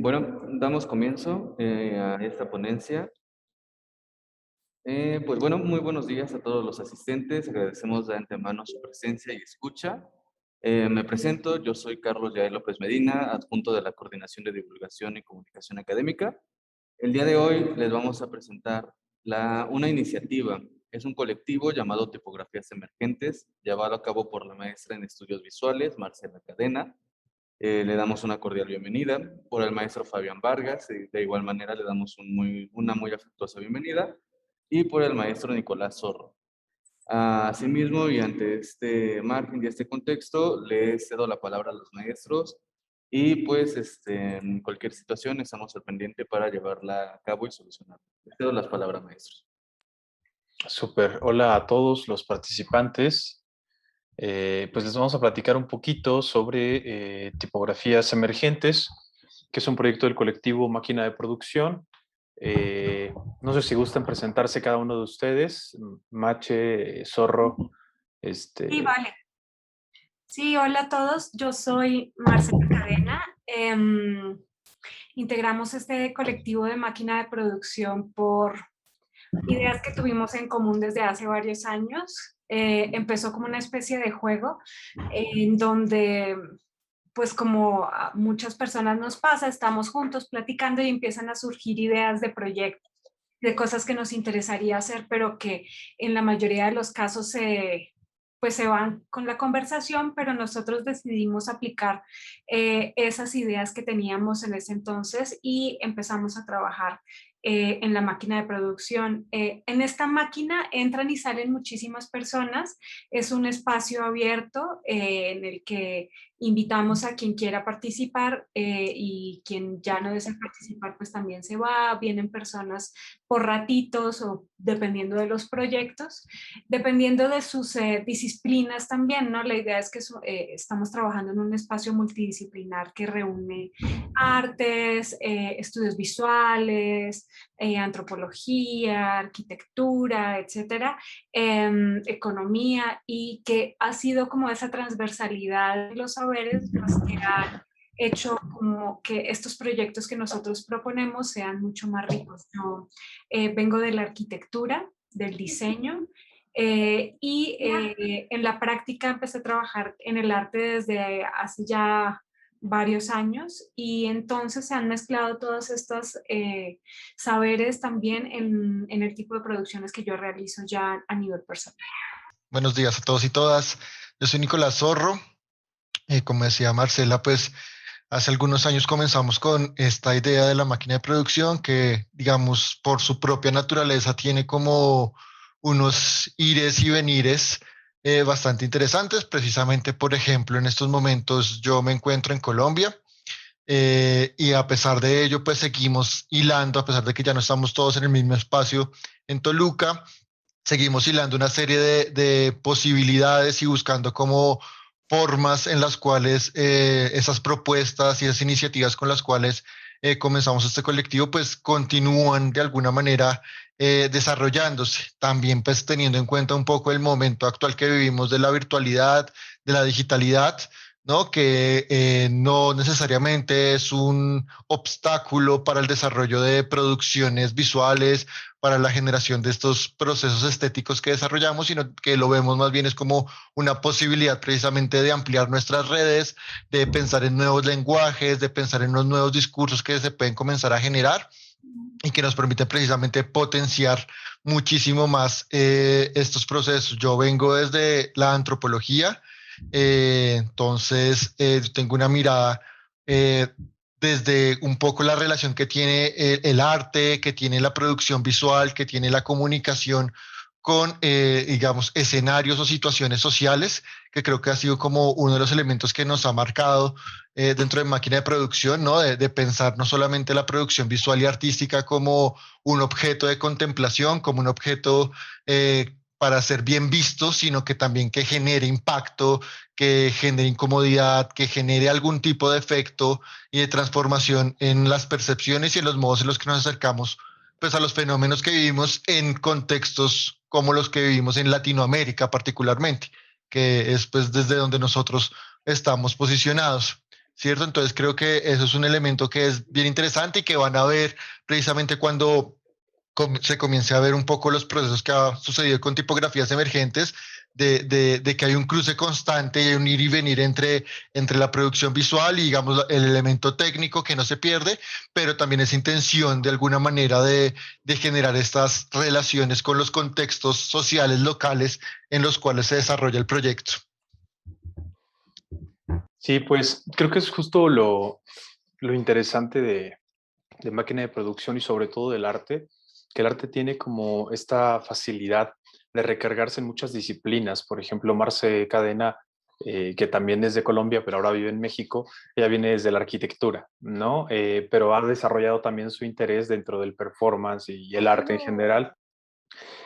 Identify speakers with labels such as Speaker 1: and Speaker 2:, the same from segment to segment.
Speaker 1: Bueno, damos comienzo a esta ponencia. Pues bueno, muy buenos días a todos los asistentes. Agradecemos de antemano su presencia y escucha. Me presento, yo soy Carlos Yael López Medina, adjunto de la Coordinación de Divulgación y Comunicación Académica. El día de hoy les vamos a presentar una iniciativa. Es un colectivo llamado Tipografías Emergentes, llevado a cabo por la maestra en Estudios Visuales, Marcela Cadena. Le damos una cordial bienvenida por el maestro Fabián Vargas, y de igual manera le damos una muy afectuosa bienvenida, y por el maestro Nicolás Zorro. Asimismo, y ante este margen y este contexto, le cedo la palabra a los maestros y pues en cualquier situación estamos al pendiente para llevarla a cabo y solucionarla. Le cedo las palabras, maestros.
Speaker 2: Súper. Hola a todos los participantes. Pues les vamos a platicar un poquito sobre Tipografías Emergentes, que es un proyecto del colectivo Máquina de Producción. No sé si gustan presentarse cada uno de ustedes. Mache, Zorro.
Speaker 3: Sí, vale. Sí, hola a todos. Yo soy Marcela Cadena. Integramos este colectivo de máquina de producción por ideas que tuvimos en común desde hace varios años. Empezó como una especie de juego en donde, pues como a muchas personas nos pasa, estamos juntos platicando y empiezan a surgir ideas de proyectos, de cosas que nos interesaría hacer, pero que en la mayoría de los casos pues se van con la conversación, pero nosotros decidimos aplicar esas ideas que teníamos en ese entonces y empezamos a trabajar en la máquina de producción. En esta máquina entran y salen muchísimas personas, es un espacio abierto en el que invitamos a quien quiera participar y quien ya no desea participar pues también se va, vienen personas por ratitos o dependiendo de los proyectos, dependiendo de sus disciplinas también, ¿no? La idea es que estamos trabajando en un espacio multidisciplinar que reúne artes, estudios visuales, antropología, arquitectura, etcétera, economía, y que ha sido como esa transversalidad de los saberes pues, que han hecho como que estos proyectos que nosotros proponemos sean mucho más ricos. Yo vengo de la arquitectura, del diseño, en la práctica empecé a trabajar en el arte desde hace ya varios años y entonces se han mezclado todos estos saberes también en el tipo de producciones que yo realizo ya a nivel personal.
Speaker 4: Buenos días a todos y todas. Yo soy Nicolás Zorro. Como decía Marcela, pues hace algunos años comenzamos con esta idea de la máquina de producción que, digamos, por su propia naturaleza tiene como unos ires y venires bastante interesantes. Precisamente, por ejemplo, en estos momentos yo me encuentro en Colombia y a pesar de ello, pues seguimos hilando, a pesar de que ya no estamos todos en el mismo espacio en Toluca, seguimos hilando una serie de posibilidades y buscando como formas en las cuales esas propuestas y esas iniciativas con las cuales comenzamos este colectivo pues continúan de alguna manera desarrollándose. También pues teniendo en cuenta un poco el momento actual que vivimos de la virtualidad, de la digitalidad, ¿no? Que no necesariamente es un obstáculo para el desarrollo de producciones visuales, para la generación de estos procesos estéticos que desarrollamos, sino que lo vemos más bien es como una posibilidad precisamente de ampliar nuestras redes, de pensar en nuevos lenguajes, de pensar en los nuevos discursos que se pueden comenzar a generar y que nos permite precisamente potenciar muchísimo más estos procesos. Yo vengo desde la antropología, entonces tengo una mirada desde un poco la relación que tiene el arte, que tiene la producción visual, que tiene la comunicación con, digamos, escenarios o situaciones sociales, que creo que ha sido como uno de los elementos que nos ha marcado dentro de máquina de producción, ¿no? De pensar no solamente la producción visual y artística como un objeto de contemplación, como un objeto para ser bien visto, sino que también que genere impacto, que genere incomodidad, que genere algún tipo de efecto y de transformación en las percepciones y en los modos en los que nos acercamos pues, a los fenómenos que vivimos en contextos como los que vivimos en Latinoamérica particularmente, que es pues desde donde nosotros estamos posicionados. ¿cierto? Entonces creo que eso es un elemento que es bien interesante y que van a ver precisamente cuando se comience a ver un poco los procesos que ha sucedido con tipografías emergentes, de que hay un cruce constante y un ir y venir entre la producción visual y, digamos, el elemento técnico que no se pierde, pero también esa intención de alguna manera de generar estas relaciones con los contextos sociales locales en los cuales se desarrolla el proyecto.
Speaker 2: Sí, pues creo que es justo lo interesante de máquina de producción y sobre todo del arte, que el arte tiene como esta facilidad de recargarse en muchas disciplinas. Por ejemplo, Marce Cadena, que también es de Colombia, pero ahora vive en México, ella viene desde la arquitectura, ¿no? Pero ha desarrollado también su interés dentro del performance y el arte en general.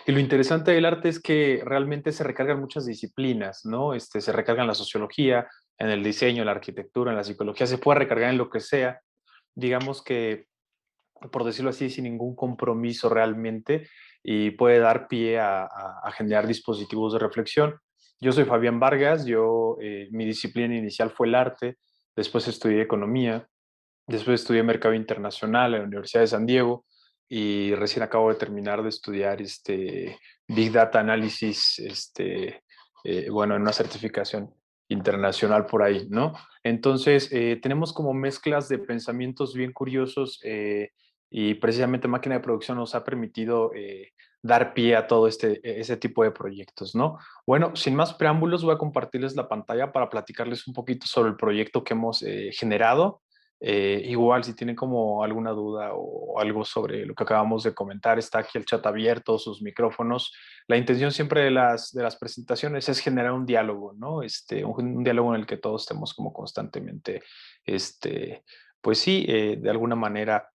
Speaker 2: Y lo interesante del arte es que realmente se recargan muchas disciplinas, ¿no? Se recarga en la sociología, en el diseño, en la arquitectura, en la psicología, se puede recargar en lo que sea. Digamos que, por decirlo así, sin ningún compromiso realmente, y puede dar pie a generar dispositivos de reflexión. Yo soy Fabián Vargas, mi disciplina inicial fue el arte, después estudié economía, después estudié mercado internacional en la Universidad de San Diego y recién acabo de terminar de estudiar Big Data Analysis, bueno, en una certificación internacional por ahí, ¿no? Entonces, tenemos como mezclas de pensamientos bien curiosos y precisamente máquina de producción nos ha permitido dar pie a todo ese tipo de proyectos, ¿no? Bueno, sin más preámbulos, voy a compartirles la pantalla para platicarles un poquito sobre el proyecto que hemos generado. Igual, si tienen como alguna duda o algo sobre lo que acabamos de comentar, está aquí el chat abierto, sus micrófonos. La intención siempre de las presentaciones es generar un diálogo, ¿no? Un diálogo en el que todos estemos como constantemente, pues sí, de alguna manera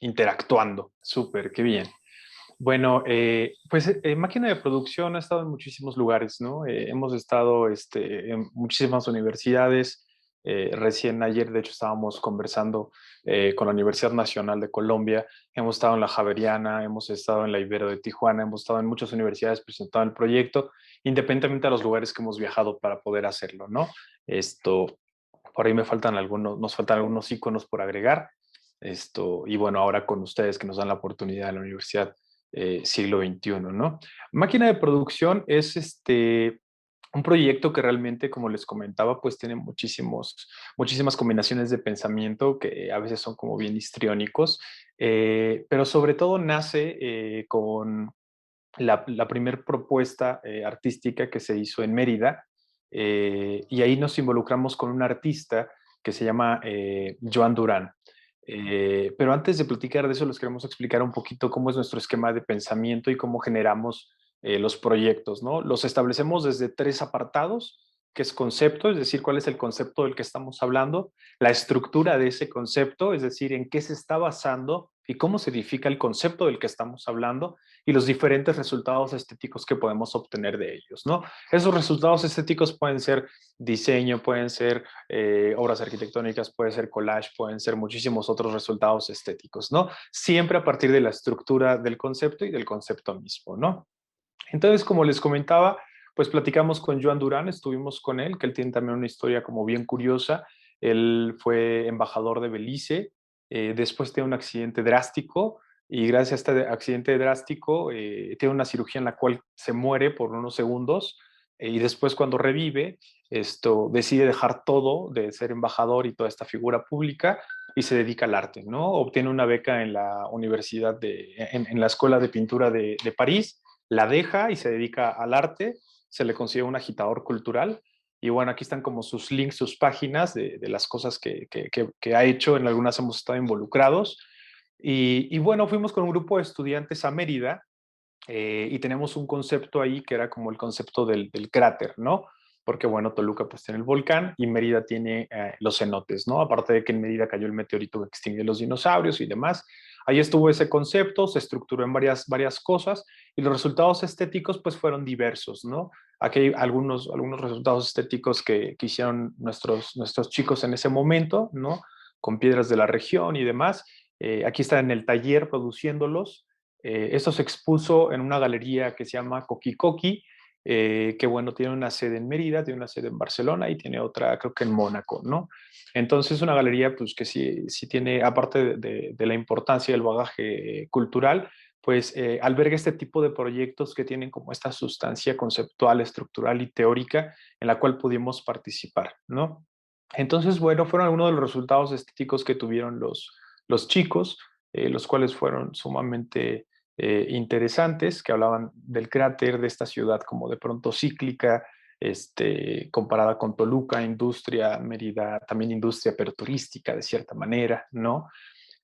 Speaker 2: interactuando. Súper, qué bien. Bueno, pues máquina de producción ha estado en muchísimos lugares, ¿no? Hemos estado en muchísimas universidades. Recién ayer, de hecho, estábamos conversando con la Universidad Nacional de Colombia. Hemos estado en la Javeriana, hemos estado en la Ibero de Tijuana, hemos estado en muchas universidades presentando el proyecto, independientemente de los lugares que hemos viajado para poder hacerlo, ¿no? Por ahí nos faltan algunos iconos por agregar. Y bueno, ahora con ustedes que nos dan la oportunidad en la universidad siglo XXI, ¿no? Máquina de producción es un proyecto que realmente, como les comentaba, pues tiene muchísimas combinaciones de pensamiento que a veces son como bien histriónicos, pero sobre todo nace con la primer propuesta artística que se hizo en Mérida, y ahí nos involucramos con un artista que se llama Joan Durán. Pero antes de platicar de eso, les queremos explicar un poquito cómo es nuestro esquema de pensamiento y cómo generamos los proyectos, ¿no? Los establecemos desde 3 apartados, que es concepto, es decir, cuál es el concepto del que estamos hablando, la estructura de ese concepto, es decir, en qué se está basando y cómo se edifica el concepto del que estamos hablando, y los diferentes resultados estéticos que podemos obtener de ellos, ¿no? Esos resultados estéticos pueden ser diseño, pueden ser obras arquitectónicas, puede ser collage, pueden ser muchísimos otros resultados estéticos, ¿no? Siempre a partir de la estructura del concepto y del concepto mismo, ¿no? Entonces, como les comentaba, pues platicamos con Joan Durán, estuvimos con él, que él tiene también una historia como bien curiosa. Él fue embajador de Belice, después tiene un accidente drástico y gracias a este accidente drástico tiene una cirugía en la cual se muere por unos segundos, y después cuando revive, decide dejar todo de ser embajador y toda esta figura pública y se dedica al arte, ¿no? Obtiene una beca en la universidad en la Escuela de Pintura de París, la deja y se dedica al arte, se le considera un agitador cultural. Y bueno, aquí están como sus links, sus páginas de las cosas que ha hecho. En algunas hemos estado involucrados. Y bueno, fuimos con un grupo de estudiantes a Mérida, y tenemos un concepto ahí que era como el concepto del cráter, ¿no? Porque bueno, Toluca pues tiene el volcán y Mérida tiene los cenotes, ¿no? Aparte de que en Mérida cayó el meteorito que extinguió los dinosaurios y demás. Ahí estuvo ese concepto, se estructuró en varias cosas y los resultados estéticos pues fueron diversos, ¿no? Aquí hay algunos resultados estéticos que hicieron nuestros chicos en ese momento, ¿no? Con piedras de la región y demás. Aquí está en el taller produciéndolos. Esto se expuso en una galería que se llama Coqui Coqui que bueno, tiene una sede en Mérida, tiene una sede en Barcelona y tiene otra, creo que en Mónaco, ¿no? Entonces, una galería, pues que sí tiene, aparte de la importancia del bagaje cultural, pues alberga este tipo de proyectos que tienen como esta sustancia conceptual, estructural y teórica en la cual pudimos participar, ¿no? Entonces, bueno, fueron algunos de los resultados estéticos que tuvieron los chicos, los cuales fueron sumamente interesantes, que hablaban del cráter de esta ciudad como de pronto cíclica, comparada con Toluca, industria, Mérida, también industria, pero turística de cierta manera, ¿no?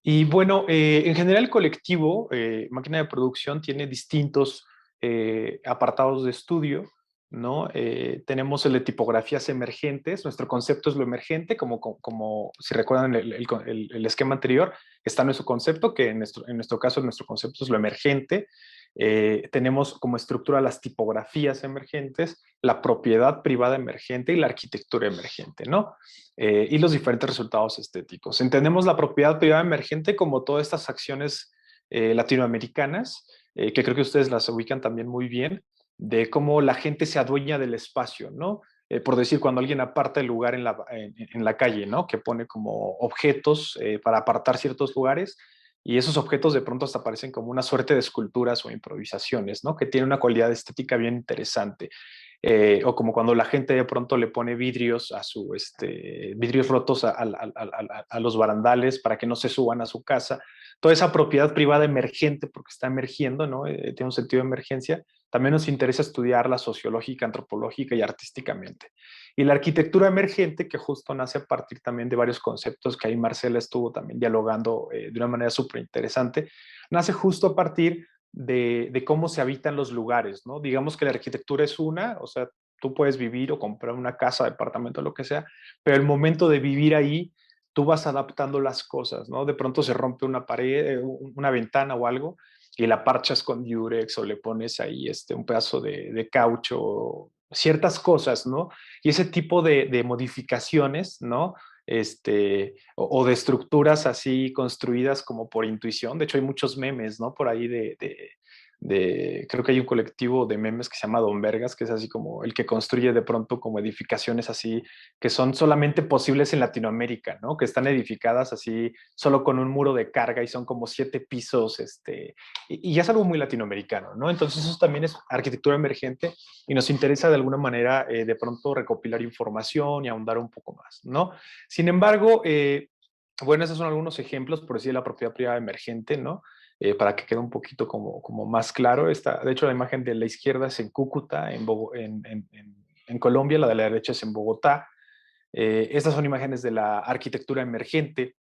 Speaker 2: Y bueno, en general el colectivo Máquina de Producción tiene distintos apartados de estudio, ¿no? Tenemos el de tipografías emergentes, nuestro concepto es lo emergente, como si recuerdan el esquema anterior, está nuestro concepto, que en nuestro caso nuestro concepto es lo emergente. Tenemos como estructura las tipografías emergentes, la propiedad privada emergente y la arquitectura emergente, ¿no? Y los diferentes resultados estéticos. Entendemos la propiedad privada emergente como todas estas acciones latinoamericanas, que creo que ustedes las ubican también muy bien, de cómo la gente se adueña del espacio, ¿no? Por decir, cuando alguien aparta el lugar en la calle, ¿no? Que pone como objetos para apartar ciertos lugares, y esos objetos de pronto hasta parecen como una suerte de esculturas o improvisaciones, ¿no? Que tiene una cualidad estética bien interesante. O como cuando la gente de pronto le pone vidrios vidrios rotos a los barandales para que no se suban a su casa. Toda esa propiedad privada emergente, porque está emergiendo, ¿no? Tiene un sentido de emergencia. También nos interesa estudiarla sociológica, antropológica y artísticamente. Y la arquitectura emergente, que justo nace a partir también de varios conceptos que ahí Marcela estuvo también dialogando de una manera súper interesante, nace justo a partir de cómo se habitan los lugares, ¿no? Digamos que la arquitectura es una, o sea, tú puedes vivir o comprar una casa, departamento, lo que sea, pero el momento de vivir ahí, tú vas adaptando las cosas, ¿no? De pronto se rompe una pared, una ventana o algo, y la parchas con Durex o le pones ahí un pedazo de caucho, ciertas cosas, ¿no? Y ese tipo de modificaciones, ¿no? O de estructuras así construidas como por intuición. De hecho, hay muchos memes, ¿no? Por ahí creo que hay un colectivo de memes que se llama Don Vergas, que es así como el que construye de pronto como edificaciones así que son solamente posibles en Latinoamérica, ¿no? Que están edificadas así solo con un muro de carga y son como 7 pisos, y ya es algo muy latinoamericano, ¿no? Entonces eso también es arquitectura emergente y nos interesa de alguna manera de pronto recopilar información y ahondar un poco más, ¿no? Sin embargo, bueno, esos son algunos ejemplos, por decir, la propiedad privada emergente, ¿no? Para que quede un poquito como más claro. De hecho, la imagen de la izquierda es en Cúcuta, en Colombia, la de la derecha es en Bogotá. Estas son imágenes de la arquitectura emergente,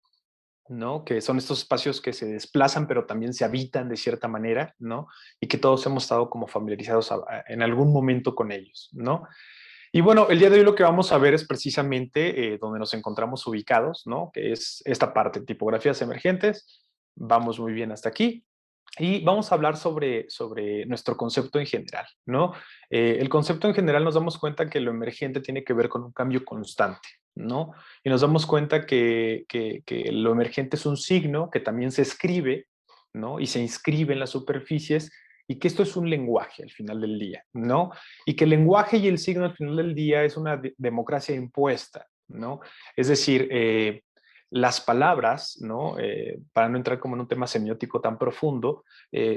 Speaker 2: ¿no? Que son estos espacios que se desplazan, pero también se habitan de cierta manera, ¿no? Y que todos hemos estado como familiarizados en algún momento con ellos, ¿no? Y bueno, el día de hoy lo que vamos a ver es precisamente donde nos encontramos ubicados, ¿no? Que es esta parte, tipografías emergentes. Vamos muy bien hasta aquí. Y vamos a hablar sobre nuestro concepto en general, ¿no? El concepto en general nos damos cuenta que lo emergente tiene que ver con un cambio constante, ¿no? Y nos damos cuenta que lo emergente es un signo que también se escribe, ¿no? Y se inscribe en las superficies y que esto es un lenguaje al final del día, ¿no? Y que el lenguaje y el signo al final del día es una democracia impuesta, ¿no? Es decir, las palabras, ¿no? Para no entrar como en un tema semiótico tan profundo,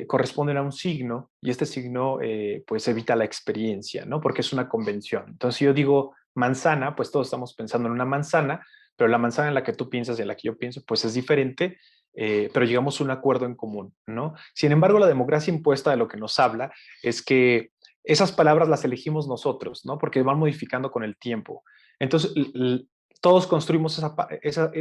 Speaker 2: corresponden a un signo y este signo pues evita la experiencia, ¿no? Porque es una convención. Entonces, si yo digo manzana, pues todos estamos pensando en una manzana, pero la manzana en la que tú piensas y en la que yo pienso, pues es diferente, pero llegamos a un acuerdo en común, ¿no? Sin embargo, la democracia impuesta de lo que nos habla es que esas palabras las elegimos nosotros, ¿no? Porque van modificando con el tiempo. Entonces, todos construimos esa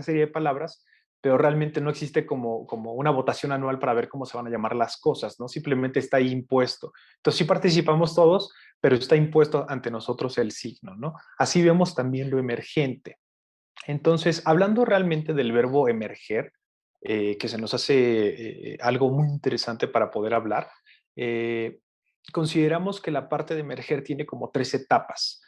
Speaker 2: serie de palabras, pero realmente no existe como una votación anual para ver cómo se van a llamar las cosas, ¿no? Simplemente está ahí impuesto. Entonces sí participamos todos, pero está impuesto ante nosotros el signo, ¿no? Así vemos también lo emergente. Entonces, hablando realmente del verbo emerger, que se nos hace algo muy interesante para poder hablar, eh, consideramos que la parte de emerger tiene como tres etapas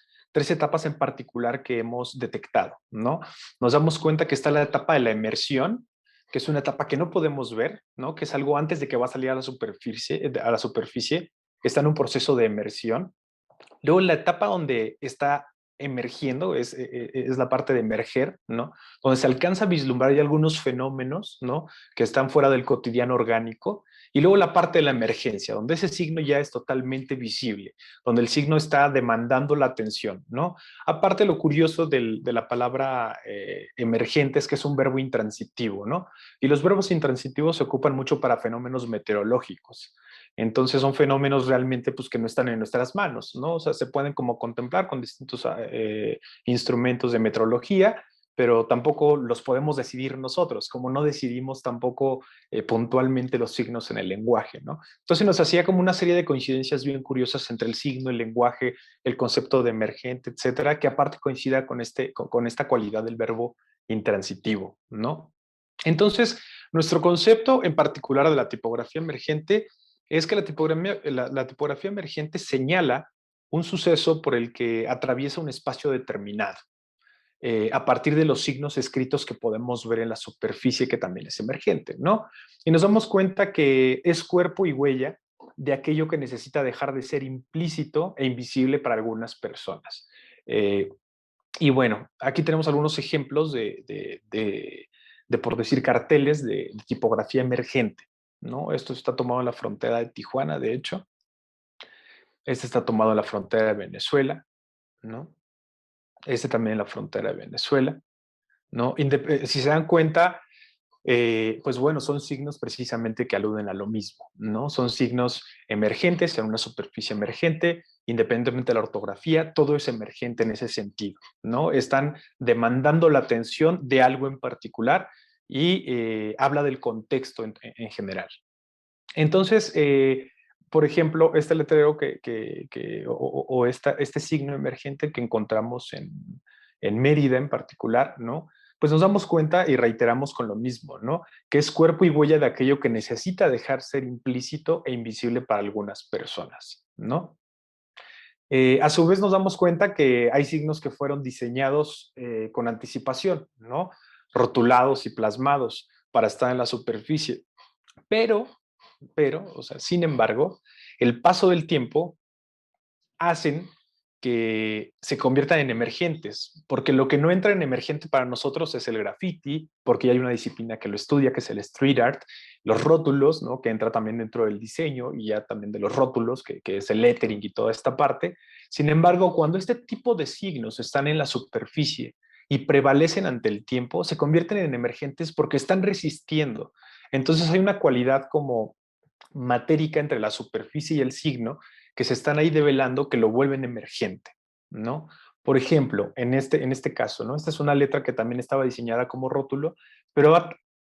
Speaker 2: en particular que hemos detectado, ¿no? Nos damos cuenta que está la etapa de la emersión, que es una etapa que no podemos ver, ¿no? Que es algo antes de que va a salir a la superficie, está en un proceso de emersión. Luego la etapa donde está emergiendo es la parte de emerger, ¿no? Donde se alcanza a vislumbrar ya algunos fenómenos, ¿no? Que están fuera del cotidiano orgánico. Y luego la parte de la emergencia, donde ese signo ya es totalmente visible, donde el signo está demandando la atención, ¿no? Aparte, lo curioso de la palabra emergente es que es un verbo intransitivo, ¿no? Y los verbos intransitivos se ocupan mucho para fenómenos meteorológicos. Entonces son fenómenos realmente pues, que no están en nuestras manos, ¿no? O sea, se pueden como contemplar con distintos instrumentos de metrología, pero tampoco los podemos decidir nosotros, como no decidimos tampoco puntualmente los signos en el lenguaje, ¿no? Entonces nos hacía como una serie de coincidencias bien curiosas entre el signo, el lenguaje, el concepto de emergente, etcétera, que aparte coincida con esta cualidad del verbo intransitivo, ¿no? Entonces, nuestro concepto en particular de la tipografía emergente es que la tipografía emergente señala un suceso por el que atraviesa un espacio determinado, a partir de los signos escritos que podemos ver en la superficie, que también es emergente, ¿no? Y nos damos cuenta que es cuerpo y huella de aquello que necesita dejar de ser implícito e invisible para algunas personas. Y bueno, aquí tenemos algunos ejemplos por decir, carteles de tipografía emergente, ¿no? Esto está tomado en la frontera de Tijuana, de hecho. Este está tomado en la frontera de Venezuela, ¿no? Este también en la frontera de Venezuela, ¿no? Si se dan cuenta, pues bueno, son signos precisamente que aluden a lo mismo, ¿no? Son signos emergentes en una superficie emergente, independientemente de la ortografía, todo es emergente en ese sentido, ¿no? Están demandando la atención de algo en particular y habla del contexto en general. Entonces, por ejemplo, este letrero este signo emergente que encontramos en Mérida en particular, ¿no? Pues nos damos cuenta y reiteramos con lo mismo, ¿no? Que es cuerpo y huella de aquello que necesita dejar ser implícito e invisible para algunas personas, ¿no? A su vez nos damos cuenta que hay signos que fueron diseñados con anticipación, ¿no? Rotulados y plasmados para estar en la superficie. Pero, o sea, sin embargo, el paso del tiempo hacen que se conviertan en emergentes, porque lo que no entra en emergente para nosotros es el graffiti, porque ya hay una disciplina que lo estudia, que es el street art, los rótulos, ¿no? Que entra también dentro del diseño y ya también de los rótulos, que es el lettering y toda esta parte. Sin embargo, cuando este tipo de signos están en la superficie y prevalecen ante el tiempo, se convierten en emergentes porque están resistiendo. Entonces hay una cualidad como matérica entre la superficie y el signo que se están ahí develando que lo vuelven emergente, ¿no? Por ejemplo, en este caso, ¿no? Esta es una letra que también estaba diseñada como rótulo, pero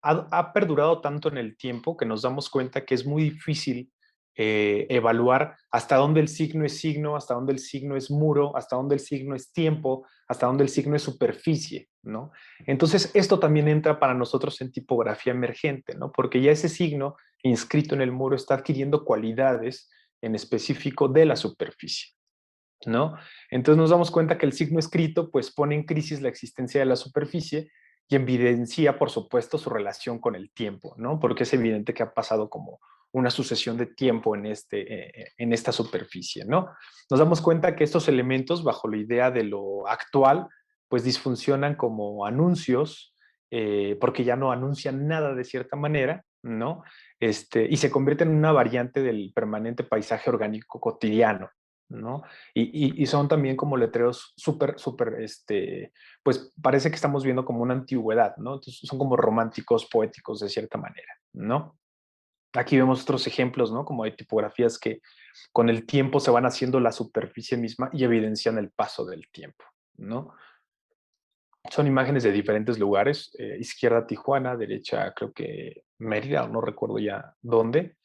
Speaker 2: ha perdurado tanto en el tiempo que nos damos cuenta que es muy difícil evaluar hasta dónde el signo es signo, hasta dónde el signo es muro, hasta dónde el signo es tiempo, hasta dónde el signo es superficie, ¿no? Entonces, esto también entra para nosotros en tipografía emergente, ¿no? Porque ya ese signo inscrito en el muro está adquiriendo cualidades en específico de la superficie, ¿no? Entonces nos damos cuenta que el signo escrito pues pone en crisis la existencia de la superficie y evidencia, por supuesto, su relación con el tiempo, ¿no? Porque es evidente que ha pasado como una sucesión de tiempo en esta superficie, ¿no? Nos damos cuenta que estos elementos, bajo la idea de lo actual, pues disfuncionan como anuncios, porque ya no anuncian nada de cierta manera, ¿no? Y se convierten en una variante del permanente paisaje orgánico cotidiano, ¿no? Y son también como letreros súper, pues parece que estamos viendo como una antigüedad, ¿no? Entonces son como románticos, poéticos de cierta manera, ¿no? Aquí vemos otros ejemplos, ¿no? Como de tipografías que con el tiempo se van haciendo la superficie misma y evidencian el paso del tiempo, ¿no? Son imágenes de diferentes lugares, izquierda Tijuana, derecha creo que Mérida, no recuerdo ya dónde.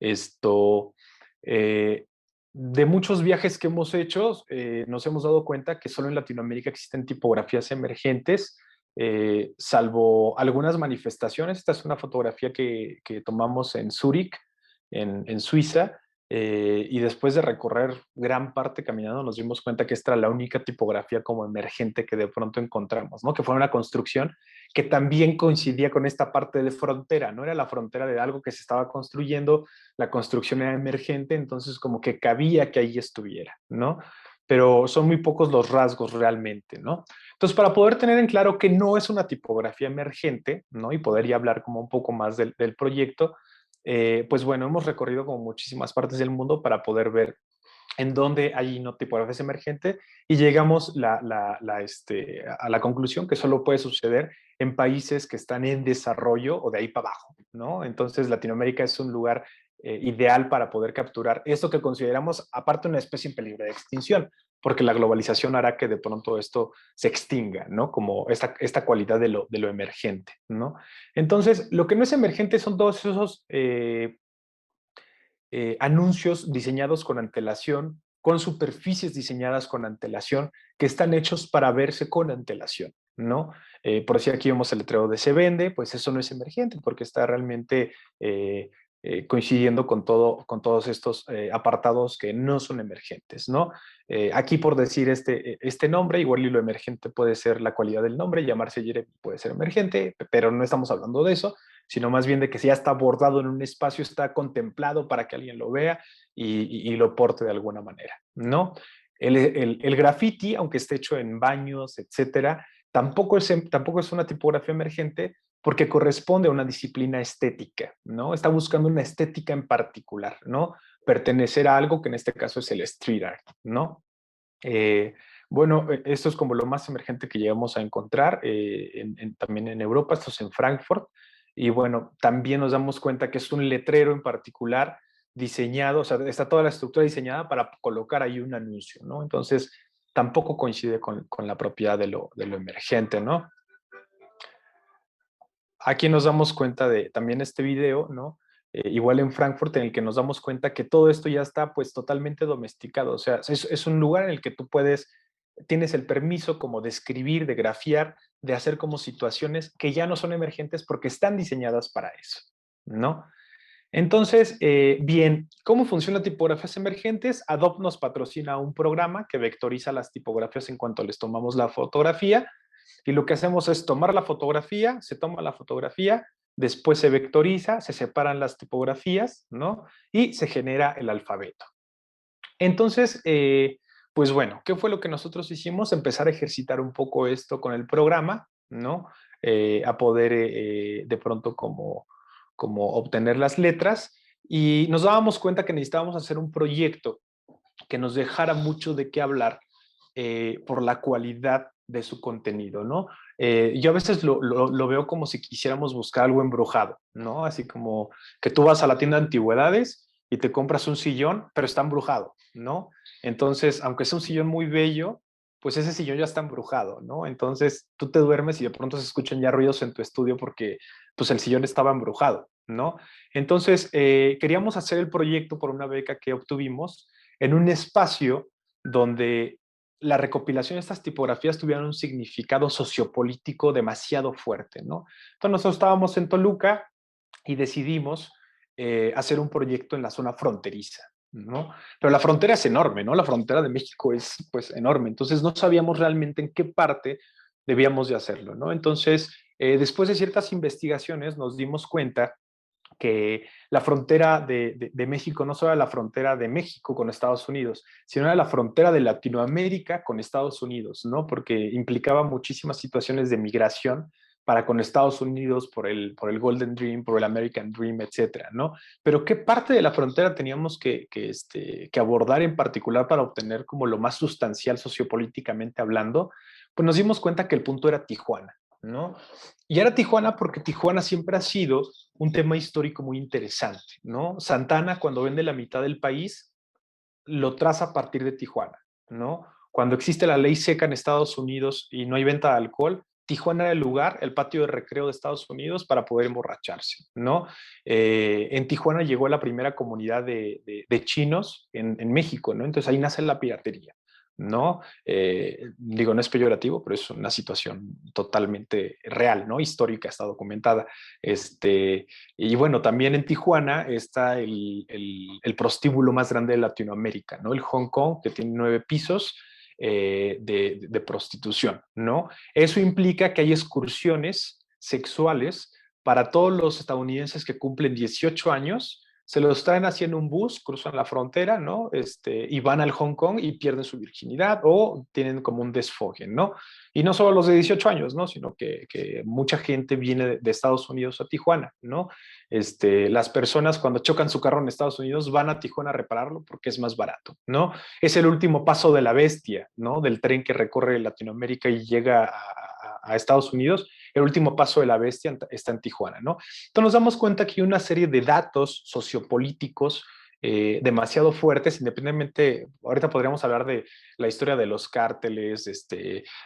Speaker 2: Esto, eh, de muchos viajes que hemos hecho, nos hemos dado cuenta que solo en Latinoamérica existen tipografías emergentes, salvo algunas manifestaciones. Esta es una fotografía que tomamos en Zúrich, en Suiza, y después de recorrer gran parte caminando nos dimos cuenta que esta era la única tipografía como emergente que de pronto encontramos, ¿no? Que fue una construcción que también coincidía con esta parte de frontera, ¿no? Era la frontera de algo que se estaba construyendo, la construcción era emergente, entonces como que cabía que ahí estuviera, ¿no? Pero son muy pocos los rasgos realmente, ¿no? Entonces, para poder tener en claro que no es una tipografía emergente, ¿no? Y poder ya hablar como un poco más del proyecto, pues bueno, hemos recorrido como muchísimas partes del mundo para poder ver en dónde hay no tipografías emergentes y llegamos a la conclusión que solo puede suceder en países que están en desarrollo o de ahí para abajo, ¿no? Entonces Latinoamérica es un lugar ideal para poder capturar esto que consideramos aparte una especie en peligro de extinción, porque la globalización hará que de pronto esto se extinga, ¿no? Como esta cualidad de lo emergente, ¿no? Entonces, lo que no es emergente son todos esos anuncios diseñados con antelación, con superficies diseñadas con antelación, que están hechos para verse con antelación, ¿no? Por decir aquí vemos el letrero de se vende, pues eso no es emergente porque está realmente coincidiendo con todos estos apartados que no son emergentes, ¿no? Aquí por decir este nombre, igual y lo emergente puede ser la cualidad del nombre, llamarse Jeremy puede ser emergente, pero no estamos hablando de eso, sino más bien de que si ya está abordado en un espacio, está contemplado para que alguien lo vea y lo porte de alguna manera, ¿no? El graffiti, aunque esté hecho en baños, etcétera, tampoco es una tipografía emergente porque corresponde a una disciplina estética, ¿no? Está buscando una estética en particular, ¿no? Pertenecer a algo que en este caso es el street art, ¿no? Bueno, esto es como lo más emergente que llegamos a encontrar también en Europa, esto es en Frankfurt, y bueno, también nos damos cuenta que es un letrero en particular diseñado, o sea, está toda la estructura diseñada para colocar ahí un anuncio, ¿no? Entonces, tampoco coincide con la propiedad de lo emergente, ¿no? Aquí nos damos cuenta de también este video, ¿no? Igual en Frankfurt, en el que nos damos cuenta que todo esto ya está pues totalmente domesticado, o sea, es un lugar en el que tú tienes el permiso como de escribir, de grafiar, de hacer como situaciones que ya no son emergentes porque están diseñadas para eso, ¿no? Entonces, bien, ¿cómo funcionan tipografías emergentes? Adobe nos patrocina un programa que vectoriza las tipografías en cuanto les tomamos la fotografía y lo que hacemos es tomar la fotografía, se toma la fotografía, después se vectoriza, se separan las tipografías, ¿no? Y se genera el alfabeto. Entonces, pues bueno, ¿qué fue lo que nosotros hicimos? Empezar a ejercitar un poco esto con el programa, ¿no? A poder de pronto como obtener las letras y nos dábamos cuenta que necesitábamos hacer un proyecto que nos dejara mucho de qué hablar por la cualidad de su contenido, ¿no? Yo a veces lo veo como si quisiéramos buscar algo embrujado, ¿no? Así como que tú vas a la tienda de antigüedades y te compras un sillón, pero está embrujado, ¿no? Entonces, aunque sea un sillón muy bello, pues ese sillón ya está embrujado, ¿no? Entonces tú te duermes y de pronto se escuchan ya ruidos en tu estudio porque pues el sillón estaba embrujado, ¿no? Entonces, queríamos hacer el proyecto por una beca que obtuvimos en un espacio donde la recopilación de estas tipografías tuvieran un significado sociopolítico demasiado fuerte, ¿no? Entonces nosotros estábamos en Toluca y decidimos hacer un proyecto en la zona fronteriza, ¿no? Pero la frontera es enorme, ¿no? La frontera de México es pues enorme, entonces no sabíamos realmente en qué parte debíamos de hacerlo, ¿no? Entonces, después de ciertas investigaciones nos dimos cuenta que la frontera de México no solo era la frontera de México con Estados Unidos, sino era la frontera de Latinoamérica con Estados Unidos, ¿no? Porque implicaba muchísimas situaciones de migración para con Estados Unidos por el Golden Dream, por el American Dream, etcétera, ¿no? Pero ¿qué parte de la frontera teníamos que abordar en particular para obtener como lo más sustancial sociopolíticamente hablando? Pues nos dimos cuenta que el punto era Tijuana, ¿no? Y era Tijuana porque Tijuana siempre ha sido un tema histórico muy interesante, ¿no? Santana, cuando vende la mitad del país, lo traza a partir de Tijuana, ¿no? Cuando existe la ley seca en Estados Unidos y no hay venta de alcohol, Tijuana era el lugar, el patio de recreo de Estados Unidos para poder emborracharse, ¿no? En Tijuana llegó la primera comunidad de chinos en México, ¿no? Entonces ahí nace la piratería, ¿no? Digo, no es peyorativo, pero es una situación totalmente real, ¿no? Histórica, está documentada. Y bueno, también en Tijuana está el prostíbulo más grande de Latinoamérica, ¿no? El Hong Kong, que tiene 9 pisos de prostitución, ¿no? Eso implica que hay excursiones sexuales para todos los estadounidenses que cumplen 18 años, se los traen así en un bus, cruzan la frontera, ¿no? Y van al Hong Kong y pierden su virginidad o tienen como un desfogue, ¿no? Y no solo los de 18 años, ¿no? Sino que mucha gente viene de Estados Unidos a Tijuana, ¿no? Las personas cuando chocan su carro en Estados Unidos van a Tijuana a repararlo porque es más barato, ¿no? Es el último paso de la bestia, ¿no? Del tren que recorre Latinoamérica y llega a Estados Unidos. El último paso de la bestia está en Tijuana, ¿no? Entonces nos damos cuenta que hay una serie de datos sociopolíticos demasiado fuertes, independientemente, ahorita podríamos hablar de la historia de los cárteles,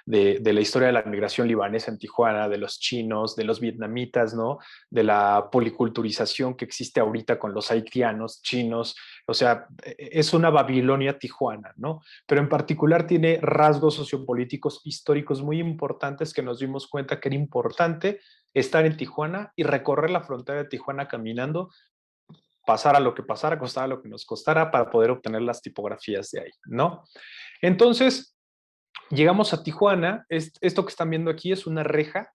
Speaker 2: de la historia de la migración libanesa en Tijuana, de los chinos, de los vietnamitas, ¿no? De la policulturización que existe ahorita con los haitianos, chinos, o sea, es una Babilonia Tijuana, ¿no? Pero en particular tiene rasgos sociopolíticos históricos muy importantes que nos dimos cuenta que era importante estar en Tijuana y recorrer la frontera de Tijuana caminando, pasara lo que pasara, costara lo que nos costara para poder obtener las tipografías de ahí, ¿no? Entonces, llegamos a Tijuana. Esto que están viendo aquí es una reja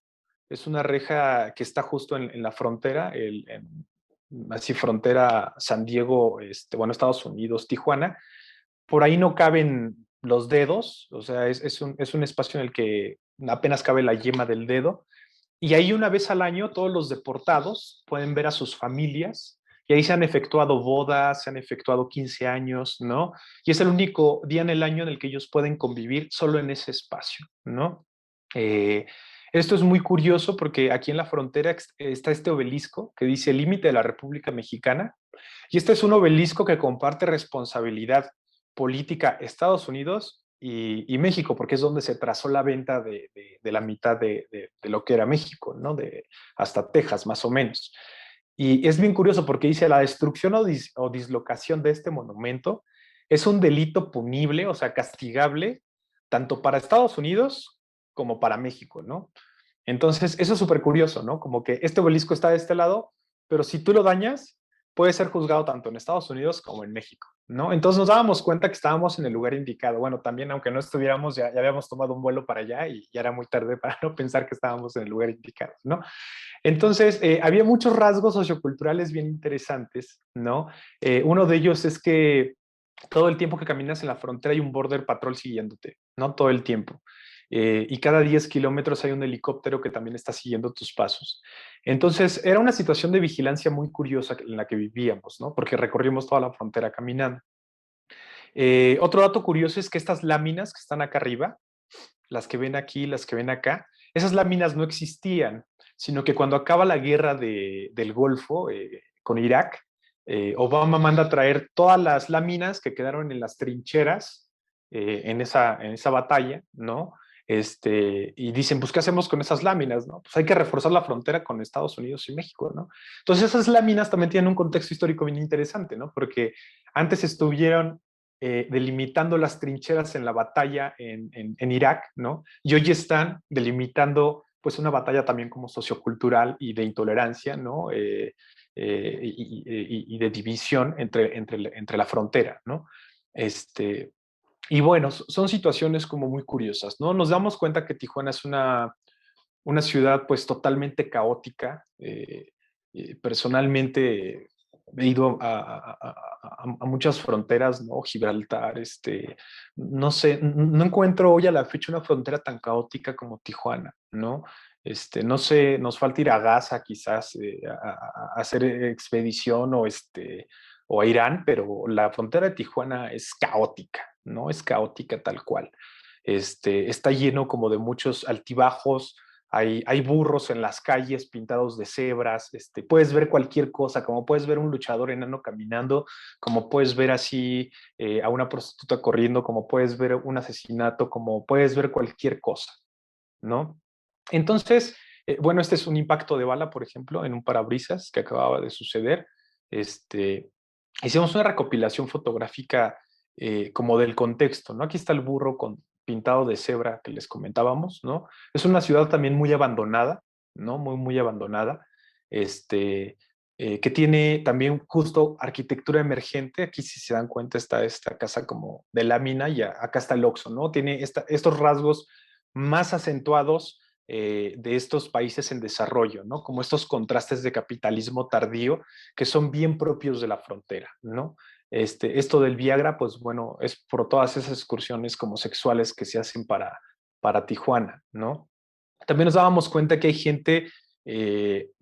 Speaker 2: que está justo en la frontera, así frontera San Diego, bueno, Estados Unidos, Tijuana. Por ahí no caben los dedos, o sea, es un espacio en el que apenas cabe la yema del dedo. Y ahí una vez al año todos los deportados pueden ver a sus familias y ahí se han efectuado bodas, se han efectuado 15 años, ¿no? Y es el único día en el año en el que ellos pueden convivir solo en ese espacio, ¿no? Esto es muy curioso porque aquí en la frontera está este obelisco que dice límite de la República Mexicana y este es un obelisco que comparte responsabilidad política Estados Unidos y México, porque es donde se trazó la venta de la mitad de lo que era México, ¿no? Hasta Texas, más o menos. Y es bien curioso porque dice la destrucción o dislocación de este monumento es un delito punible, o sea, castigable, tanto para Estados Unidos como para México, ¿no? Entonces, eso es súper curioso, ¿no? Como que este obelisco está de este lado, pero si tú lo dañas, puede ser juzgado tanto en Estados Unidos como en México, ¿no? Entonces nos dábamos cuenta que estábamos en el lugar indicado. Bueno, también aunque no estuviéramos, ya habíamos tomado un vuelo para allá y ya era muy tarde para no pensar que estábamos en el lugar indicado, ¿no? Entonces, había muchos rasgos socioculturales bien interesantes, ¿no? Uno de ellos es que todo el tiempo que caminas en la frontera hay un border patrol siguiéndote, ¿no? Todo el tiempo. Y cada 10 kilómetros hay un helicóptero que también está siguiendo tus pasos. Entonces, era una situación de vigilancia muy curiosa en la que vivíamos, ¿no? Porque recorrimos toda la frontera caminando. Otro dato curioso es que estas láminas que están acá arriba, las que ven aquí, las que ven acá, esas láminas no existían, sino que cuando acaba la guerra del Golfo con Irak, Obama manda a traer todas las láminas que quedaron en las trincheras en esa batalla, ¿no? Y dicen, pues, ¿qué hacemos con esas láminas, no? Pues hay que reforzar la frontera con Estados Unidos y México, ¿no? Entonces esas láminas también tienen un contexto histórico bien interesante, ¿no? Porque antes estuvieron delimitando las trincheras en la batalla en Irak, ¿no? Y hoy están delimitando pues una batalla también como sociocultural y de intolerancia, ¿no? Y de división entre la frontera, ¿no? Y bueno, son situaciones como muy curiosas, ¿no? Nos damos cuenta que Tijuana es una ciudad pues totalmente caótica. Personalmente he ido a muchas fronteras, ¿no? Gibraltar, no sé, no encuentro hoy a la fecha una frontera tan caótica como Tijuana, ¿no? No sé, nos falta ir a Gaza quizás a hacer expedición o a Irán, pero la frontera de Tijuana es caótica, ¿no? Es caótica tal cual. Está lleno como de muchos altibajos, hay burros en las calles pintados de cebras, puedes ver cualquier cosa, como puedes ver un luchador enano caminando, como puedes ver así a una prostituta corriendo, como puedes ver un asesinato, como puedes ver cualquier cosa, ¿no? Entonces, bueno, este es un impacto de bala, por ejemplo, en un parabrisas que acababa de suceder. Hicimos una recopilación fotográfica como del contexto, ¿no? Aquí está el burro pintado de cebra que les comentábamos, ¿no? Es una ciudad también muy abandonada, ¿no? Muy, muy abandonada, que tiene también justo arquitectura emergente. Aquí, si se dan cuenta, está esta casa como de lámina y acá está el Oxxo, ¿no? Tiene estos rasgos más acentuados de estos países en desarrollo, ¿no? Como estos contrastes de capitalismo tardío que son bien propios de la frontera, ¿no? Esto del Viagra, pues bueno, es por todas esas excursiones como sexuales que se hacen para Tijuana, ¿no? También nos dábamos cuenta que hay gente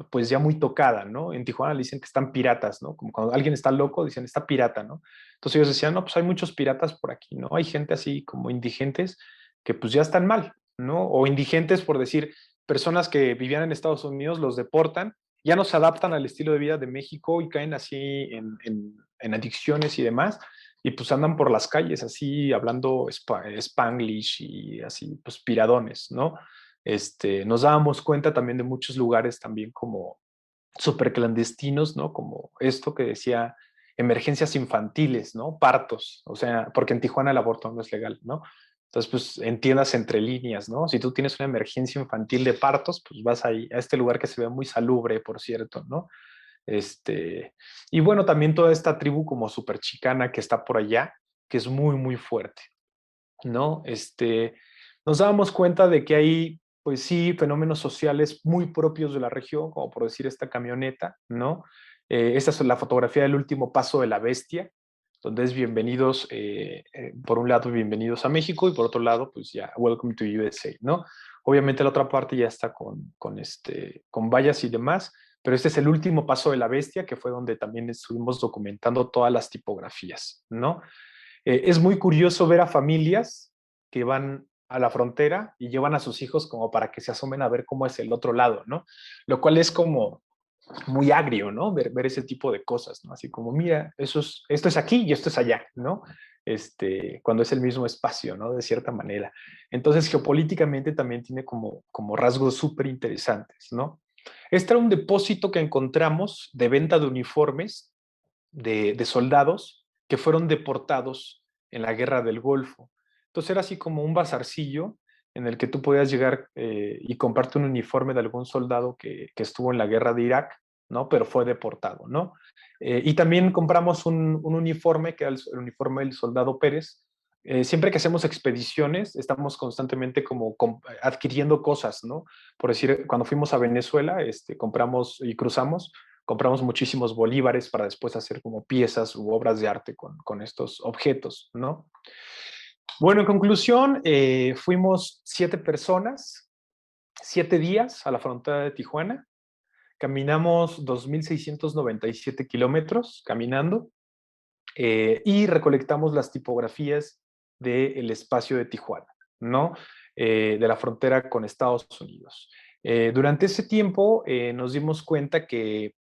Speaker 2: pues ya muy tocada, ¿no? En Tijuana le dicen que están piratas, ¿no? Como cuando alguien está loco, dicen, está pirata, ¿no? Entonces ellos decían, no, pues hay muchos piratas por aquí, ¿no? Hay gente así como indigentes que pues ya están mal, ¿no? O indigentes por decir, personas que vivían en Estados Unidos los deportan, ya no se adaptan al estilo de vida de México y caen así en adicciones y demás, y pues andan por las calles así hablando Spanglish y así, pues piradones, ¿no? Nos dábamos cuenta también de muchos lugares también como súper clandestinos, ¿no? Como esto que decía emergencias infantiles, ¿no? Partos, o sea, porque en Tijuana el aborto no es legal, ¿no? Entonces, pues entiendas entre líneas, ¿no? Si tú tienes una emergencia infantil de partos, pues vas ahí a este lugar que se ve muy salubre, por cierto, ¿no? Y bueno, también toda esta tribu como súper chicana que está por allá, que es muy, muy fuerte, ¿no? Nos dábamos cuenta de que hay, pues sí, fenómenos sociales muy propios de la región, como por decir esta camioneta, ¿no? Esta es la fotografía del último paso de la bestia, donde es bienvenidos, por un lado, bienvenidos a México y por otro lado, pues ya, welcome to USA, ¿no? Obviamente la otra parte ya está con vallas y demás, pero este es el último paso de la bestia, que fue donde también estuvimos documentando todas las tipografías, ¿no? Es muy curioso ver a familias que van a la frontera y llevan a sus hijos como para que se asomen a ver cómo es el otro lado, ¿no? Lo cual es como muy agrio, ¿no? Ver ese tipo de cosas, ¿no? Así como, mira, esto es aquí y esto es allá, ¿no? Cuando es el mismo espacio, ¿no? De cierta manera. Entonces, geopolíticamente también tiene como rasgos súper interesantes, ¿no? Este era un depósito que encontramos de venta de uniformes de soldados que fueron deportados en la guerra del Golfo. Entonces era así como un bazarcillo en el que tú podías llegar y comprarte un uniforme de algún soldado que estuvo en la guerra de Irak, ¿no? Pero fue deportado, ¿no? Y también compramos un uniforme, que era el uniforme del soldado Pérez. Siempre que hacemos expediciones, estamos constantemente como adquiriendo cosas, ¿no? Por decir, cuando fuimos a Venezuela, compramos y compramos muchísimos bolívares para después hacer como piezas u obras de arte con estos objetos, ¿no? Bueno, en conclusión, fuimos 7 personas, 7 días a la frontera de Tijuana, caminamos 2.697 kilómetros caminando y recolectamos las tipografías del espacio de Tijuana, ¿no? De la frontera con Estados Unidos. Durante ese tiempo nos dimos cuenta que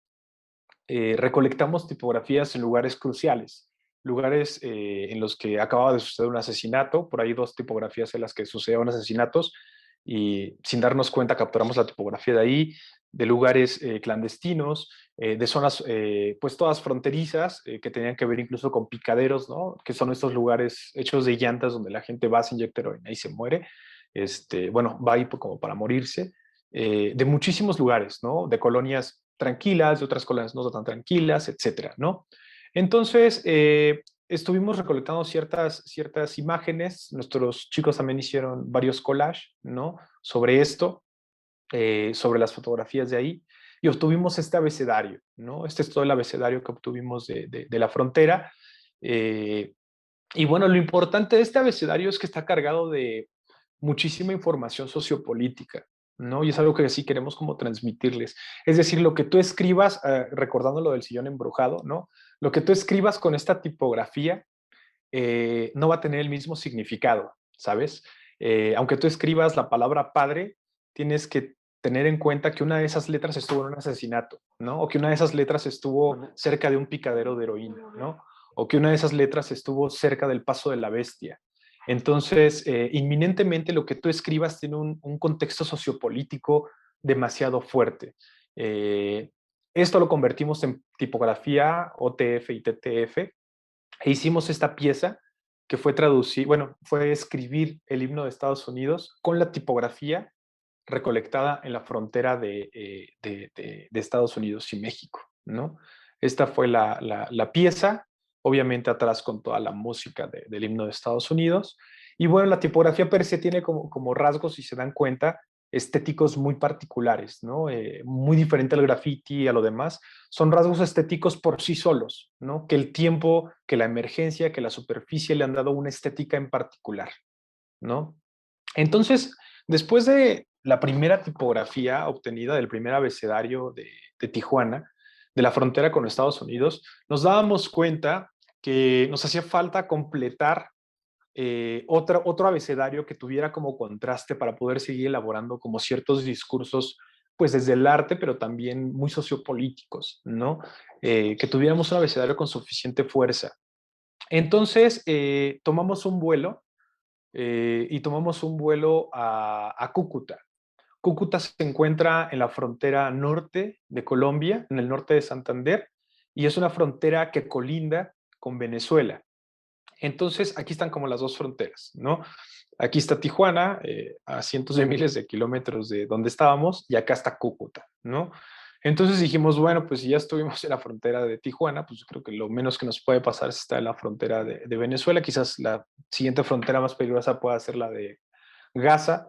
Speaker 2: recolectamos tipografías en lugares cruciales, lugares en los que acababa de suceder un asesinato, por ahí 2 tipografías en las que sucedieron asesinatos y sin darnos cuenta capturamos la tipografía de ahí, de lugares clandestinos, de zonas pues todas fronterizas que tenían que ver incluso con picaderos, ¿no? Que son estos lugares hechos de llantas donde la gente va, se inyecta heroína y se muere, bueno, va ahí como para morirse, de muchísimos lugares, ¿no? De colonias tranquilas, de otras colonias no tan tranquilas, etcétera, ¿no? Entonces, estuvimos recolectando ciertas imágenes, nuestros chicos también hicieron varios collages, ¿no? Sobre esto, sobre las fotografías de ahí, y obtuvimos este abecedario, ¿no? Este es todo el abecedario que obtuvimos de la frontera. Y bueno, lo importante de este abecedario es que está cargado de muchísima información sociopolítica, ¿no? Y es algo que sí queremos como transmitirles. Es decir, lo que tú escribas, recordando lo del sillón embrujado, ¿no? Lo que tú escribas con esta tipografía no va a tener el mismo significado, ¿sabes? Aunque tú escribas la palabra padre, tienes que tener en cuenta que una de esas letras estuvo en un asesinato, ¿no? O que una de esas letras estuvo cerca de un picadero de heroína, ¿no? O que una de esas letras estuvo cerca del paso de la bestia. Entonces, inminentemente lo que tú escribas tiene un contexto sociopolítico demasiado fuerte. Esto lo convertimos en tipografía OTF y TTF e hicimos esta pieza que fue traducir, bueno, fue escribir el himno de Estados Unidos con la tipografía recolectada en la frontera de Estados Unidos y México, ¿no? Esta fue la pieza, obviamente atrás con toda la música del himno de Estados Unidos. Y bueno, la tipografía per se tiene como rasgos, si se dan cuenta, estéticos muy particulares, ¿no? Muy diferente al graffiti y a lo demás. Son rasgos estéticos por sí solos, ¿no? Que el tiempo, que la emergencia, que la superficie le han dado una estética en particular, ¿no? Entonces, después de la primera tipografía obtenida del primer abecedario de Tijuana, de la frontera con Estados Unidos, nos dábamos cuenta que nos hacía falta completar otro abecedario que tuviera como contraste para poder seguir elaborando como ciertos discursos, pues desde el arte, pero también muy sociopolíticos, ¿no? Que tuviéramos un abecedario con suficiente fuerza. Entonces, tomamos un vuelo a Cúcuta. Cúcuta se encuentra en la frontera norte de Colombia, en el norte de Santander, y es una frontera que colinda con Venezuela. Entonces, aquí están como las dos fronteras, ¿no? Aquí está Tijuana, a cientos de miles de kilómetros de donde estábamos, y acá está Cúcuta, ¿no? Entonces dijimos, bueno, pues si ya estuvimos en la frontera de Tijuana, pues creo que lo menos que nos puede pasar es estar en la frontera de Venezuela. Quizás la siguiente frontera más peligrosa pueda ser la de Gaza,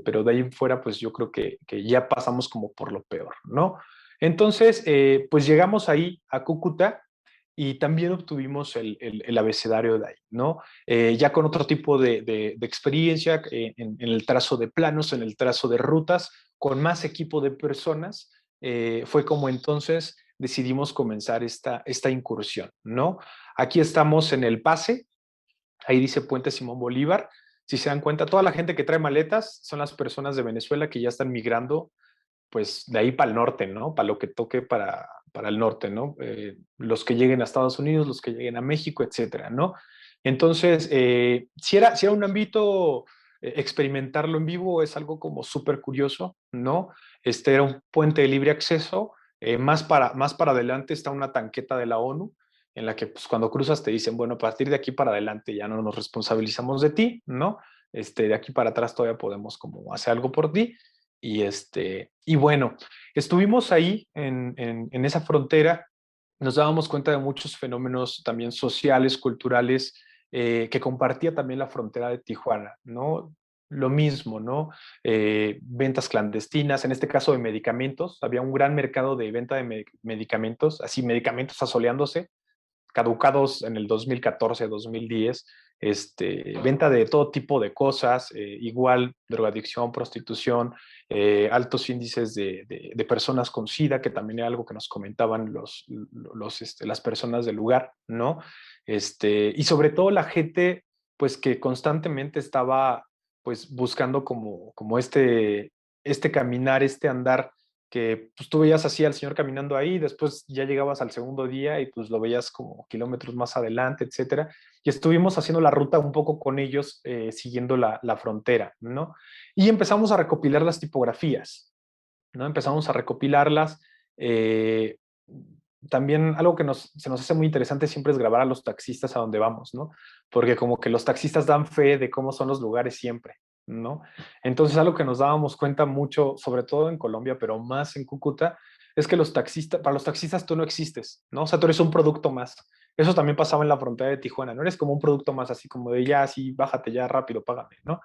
Speaker 2: pero de ahí fuera, pues yo creo que ya pasamos como por lo peor, ¿no? Entonces, pues llegamos ahí a Cúcuta y también obtuvimos el abecedario de ahí, ¿no? Ya con otro tipo de experiencia en el trazo de planos, en el trazo de rutas, con más equipo de personas, fue como entonces decidimos comenzar esta incursión, ¿no? Aquí estamos en el pase, ahí dice Puente Simón Bolívar. Si se dan cuenta, toda la gente que trae maletas son las personas de Venezuela que ya están migrando pues de ahí para el norte, ¿no? Para lo que toque para el norte, ¿no? Los que lleguen a Estados Unidos, los que lleguen a México, etcétera, ¿no? Entonces, si era un ámbito, experimentarlo en vivo es algo como súper curioso, ¿no? Este era un puente de libre acceso, más para adelante está una tanqueta de la ONU, en la que pues, cuando cruzas te dicen, bueno, a partir de aquí para adelante ya no nos responsabilizamos de ti, ¿no? De aquí para atrás todavía podemos como hacer algo por ti. Y bueno, estuvimos ahí en esa frontera, nos dábamos cuenta de muchos fenómenos también sociales, culturales, que compartía también la frontera de Tijuana, ¿no? Lo mismo, ¿no? Ventas clandestinas, en este caso de medicamentos, había un gran mercado de venta de medicamentos, así medicamentos asoleándose, caducados en el 2014, 2010, venta de todo tipo de cosas, igual drogadicción, prostitución, altos índices de personas con SIDA, que también era algo que nos comentaban las personas del lugar, ¿no? Y sobre todo la gente, pues que constantemente estaba, pues buscando como este caminar, este andar que pues tú veías así al señor caminando ahí, después ya llegabas al segundo día y pues lo veías como kilómetros más adelante, etcétera. Y estuvimos haciendo la ruta un poco con ellos, siguiendo la frontera, ¿no? Y empezamos a recopilar las tipografías, ¿no? Empezamos a recopilarlas. eh, También algo que se nos hace muy interesante siempre es grabar a los taxistas a donde vamos, ¿no? Porque como que los taxistas dan fe de cómo son los lugares siempre, ¿no? Entonces algo que nos dábamos cuenta mucho, sobre todo en Colombia, pero más en Cúcuta, es que para los taxistas tú no existes, ¿no? O sea, tú eres un producto más. Eso también pasaba en la frontera de Tijuana, no eres como un producto más, así como de ya, así, bájate ya rápido, págame, ¿no?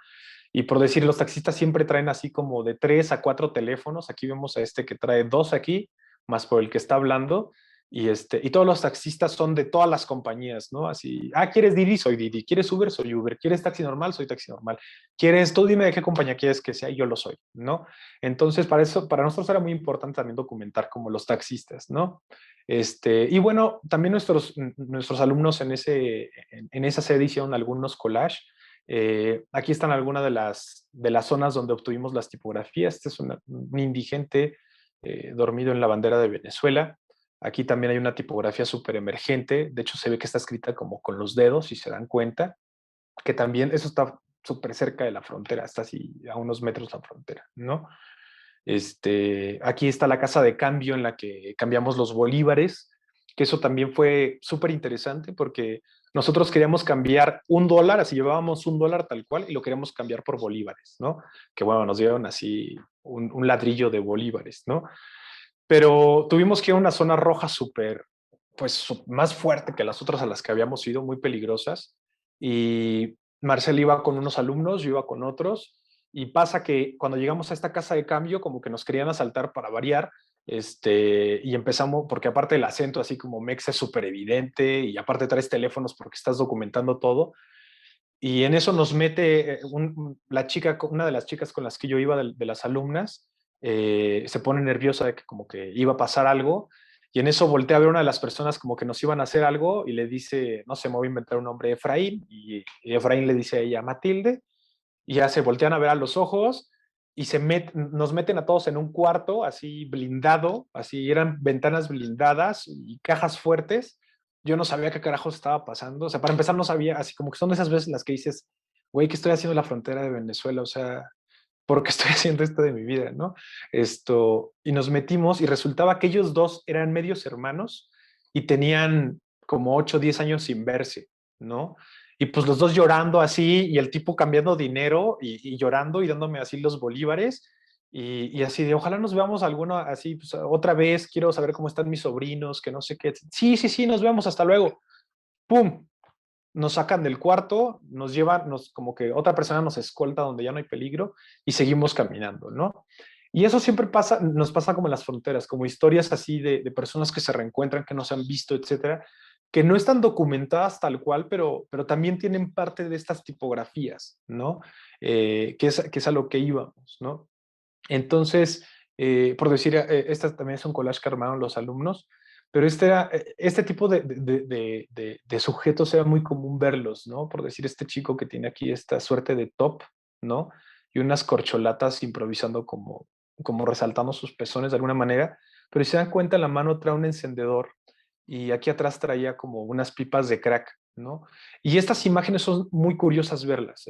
Speaker 2: Y por decir, los taxistas siempre traen así como de 3 a 4 teléfonos. Aquí vemos a este que trae 2 aquí, más por el que está hablando. Y todos los taxistas son de todas las compañías, ¿no? Así, ¿quieres Didi? Soy Didi. ¿Quieres Uber? Soy Uber. ¿Quieres taxi normal? Soy taxi normal. Tú dime de qué compañía quieres que sea y yo lo soy, ¿no? Entonces, para nosotros era muy importante también documentar como los taxistas, ¿no? Y bueno, también nuestros alumnos en esa sede hicieron algunos collages. Aquí están algunas de las zonas donde obtuvimos las tipografías. Este es un indigente dormido en la bandera de Venezuela. Aquí también hay una tipografía súper emergente. De hecho, se ve que está escrita como con los dedos, si se dan cuenta, que también eso está súper cerca de la frontera, está así a unos metros la frontera, ¿no? Aquí está la casa de cambio en la que cambiamos los bolívares, que eso también fue súper interesante porque nosotros queríamos cambiar $1, así llevábamos $1 tal cual, y lo queríamos cambiar por bolívares, ¿no? Que bueno, nos dieron así un ladrillo de bolívares, ¿no? Pero tuvimos que ir a una zona roja súper, pues más fuerte que las otras a las que habíamos ido, muy peligrosas. Y Marcel iba con unos alumnos, yo iba con otros. Y pasa que cuando llegamos a esta casa de cambio, como que nos querían asaltar para variar. Y empezamos, porque aparte el acento así como mexa es súper evidente y aparte traes teléfonos porque estás documentando todo. Y en eso nos mete la chica, una de las chicas con las que yo iba, de las alumnas, se pone nerviosa de que como que iba a pasar algo. Y en eso voltea a ver a una de las personas como que nos iban a hacer algo y le dice, no sé, me voy a inventar un nombre, Efraín. Y Efraín le dice a ella, Matilde. Y ya se voltean a ver a los ojos y nos meten a todos en un cuarto así blindado, así eran ventanas blindadas y cajas fuertes. Yo no sabía qué carajos estaba pasando. O sea, para empezar no sabía, así como que son esas veces las que dices, güey, ¿qué estoy haciendo en la frontera de Venezuela? O sea, ¿por qué estoy haciendo esto de mi vida? ¿No? Y nos metimos y resultaba que ellos dos eran medios hermanos y tenían como 8 o 10 años sin verse, ¿no? Y pues los dos llorando así y el tipo cambiando dinero y llorando y dándome así los bolívares y así de ojalá nos veamos alguna así pues, otra vez, quiero saber cómo están mis sobrinos, que no sé qué. Sí, sí, sí, nos vemos, hasta luego. ¡Pum! Nos sacan del cuarto, nos llevan, como que otra persona nos escolta donde ya no hay peligro y seguimos caminando, ¿no? Y eso siempre pasa, nos pasa como en las fronteras, como historias así de personas que se reencuentran, que no se han visto, etcétera, que no están documentadas tal cual, pero también tienen parte de estas tipografías, ¿no? Que es a lo que íbamos, ¿no? Entonces, por decir, esta también es un collage que armaron los alumnos, pero este tipo de sujetos era muy común verlos, ¿no? Por decir, este chico que tiene aquí esta suerte de top, ¿no? Y unas corcholatas improvisando como resaltando sus pezones de alguna manera, pero si se dan cuenta, en la mano trae un encendedor y aquí atrás traía como unas pipas de crack, ¿no? Y estas imágenes son muy curiosas verlas,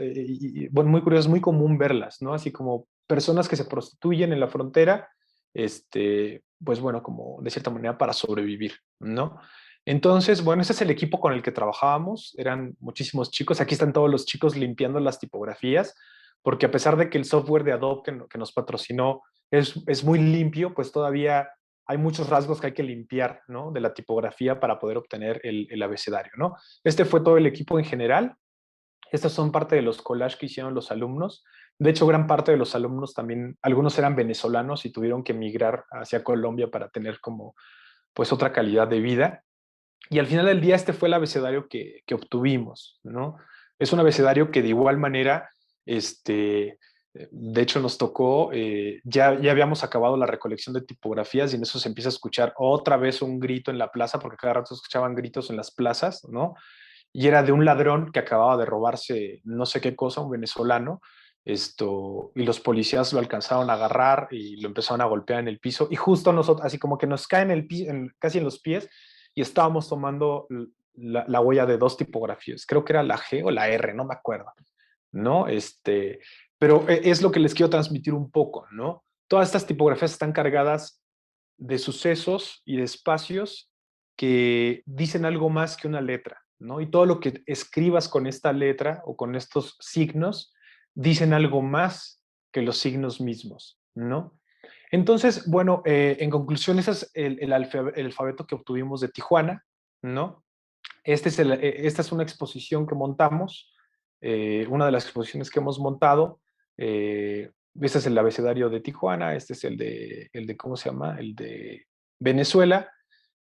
Speaker 2: bueno, muy curiosas, muy común verlas, ¿no? Así como personas que se prostituyen en la frontera, pues bueno, como de cierta manera para sobrevivir, ¿no? Entonces, bueno, ese es el equipo con el que trabajábamos, eran muchísimos chicos, aquí están todos los chicos limpiando las tipografías, porque a pesar de que el software de Adobe que nos patrocinó es muy limpio, pues todavía hay muchos rasgos que hay que limpiar, ¿no? De la tipografía para poder obtener el abecedario, ¿no? Este fue todo el equipo en general. Estas son parte de los collages que hicieron los alumnos. De hecho, gran parte de los alumnos también, algunos eran venezolanos y tuvieron que emigrar hacia Colombia para tener como, pues, otra calidad de vida. Y al final del día, este fue el abecedario que obtuvimos, ¿no? Es un abecedario que de igual manera, de hecho nos tocó, ya habíamos acabado la recolección de tipografías y en eso se empieza a escuchar otra vez un grito en la plaza, porque cada rato se escuchaban gritos en las plazas, ¿no? Y era de un ladrón que acababa de robarse no sé qué cosa, un venezolano, y los policías lo alcanzaron a agarrar y lo empezaron a golpear en el piso, y justo nosotros, así como que nos cae en el piso, casi en los pies, y estábamos tomando la huella de dos tipografías, creo que era la G o la R, no me acuerdo, ¿no? Pero es lo que les quiero transmitir un poco, ¿no? Todas estas tipografías están cargadas de sucesos y de espacios que dicen algo más que una letra, ¿no? Y todo lo que escribas con esta letra o con estos signos dicen algo más que los signos mismos, ¿no? Entonces, bueno, en conclusión, ese es el alfabeto que obtuvimos de Tijuana, ¿no? Esta es una exposición que montamos, una de las exposiciones que hemos montado. Este es el abecedario de Tijuana, este es el de ¿cómo se llama? El de Venezuela.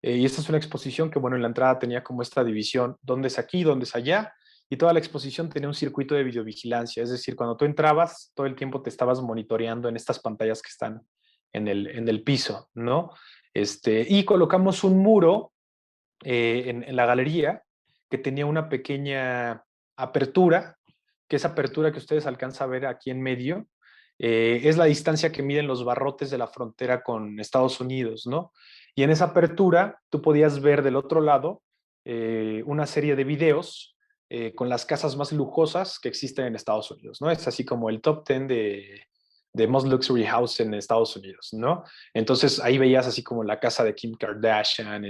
Speaker 2: Y esta es una exposición que, bueno, en la entrada tenía como esta división, dónde es aquí, dónde es allá, y toda la exposición tenía un circuito de videovigilancia, es decir, cuando tú entrabas, todo el tiempo te estabas monitoreando en estas pantallas que están en el piso, ¿no? Y colocamos un muro en la galería que tenía una pequeña apertura, que esa apertura que ustedes alcanzan a ver aquí en medio, es la distancia que miden los barrotes de la frontera con Estados Unidos, ¿no? Y en esa apertura tú podías ver del otro lado una serie de videos con las casas más lujosas que existen en Estados Unidos, ¿no? Es así como el top 10 Most Luxury House en Estados Unidos, ¿no? Entonces ahí veías así como la casa de Kim Kardashian,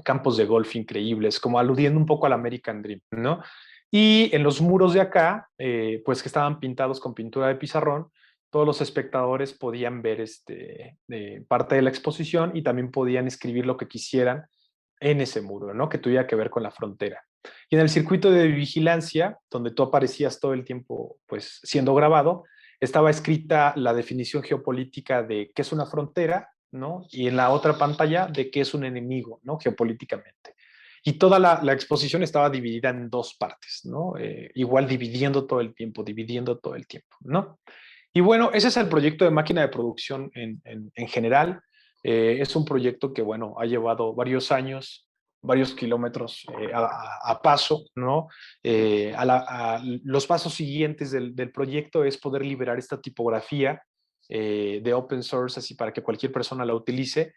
Speaker 2: campos de golf increíbles, como aludiendo un poco al American Dream, ¿no? Y en los muros de acá, pues que estaban pintados con pintura de pizarrón, todos los espectadores podían ver parte de la exposición y también podían escribir lo que quisieran en ese muro, ¿no? Que tuviera que ver con la frontera. Y en el circuito de vigilancia, donde tú aparecías todo el tiempo, pues, siendo grabado, estaba escrita la definición geopolítica de qué es una frontera, ¿no? Y en la otra pantalla de qué es un enemigo, ¿no? Geopolíticamente. Y toda la exposición estaba dividida en dos partes, ¿no? Igual dividiendo todo el tiempo, ¿no? Y bueno, ese es el proyecto de máquina de producción en general. Es un proyecto que, bueno, ha llevado varios años, varios kilómetros a paso, ¿no? Los pasos siguientes del proyecto es poder liberar esta tipografía de open source, así para que cualquier persona la utilice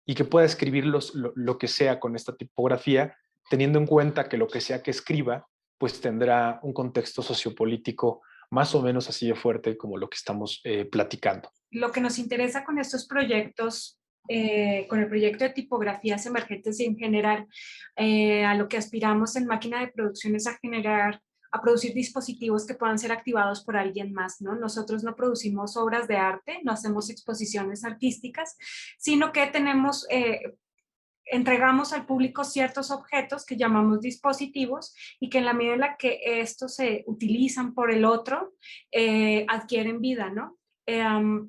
Speaker 2: y que pueda escribir lo que sea con esta tipografía, teniendo en cuenta que lo que sea que escriba, pues tendrá un contexto sociopolítico más o menos así de fuerte como lo que estamos platicando.
Speaker 3: Lo que nos interesa con estos proyectos, con el proyecto de tipografías emergentes y en general, a lo que aspiramos en máquina de producción es a producir dispositivos que puedan ser activados por alguien más, ¿no? Nosotros no producimos obras de arte, no hacemos exposiciones artísticas, sino que entregamos al público ciertos objetos que llamamos dispositivos y que en la medida en la que estos se utilizan por el otro, adquieren vida, ¿no?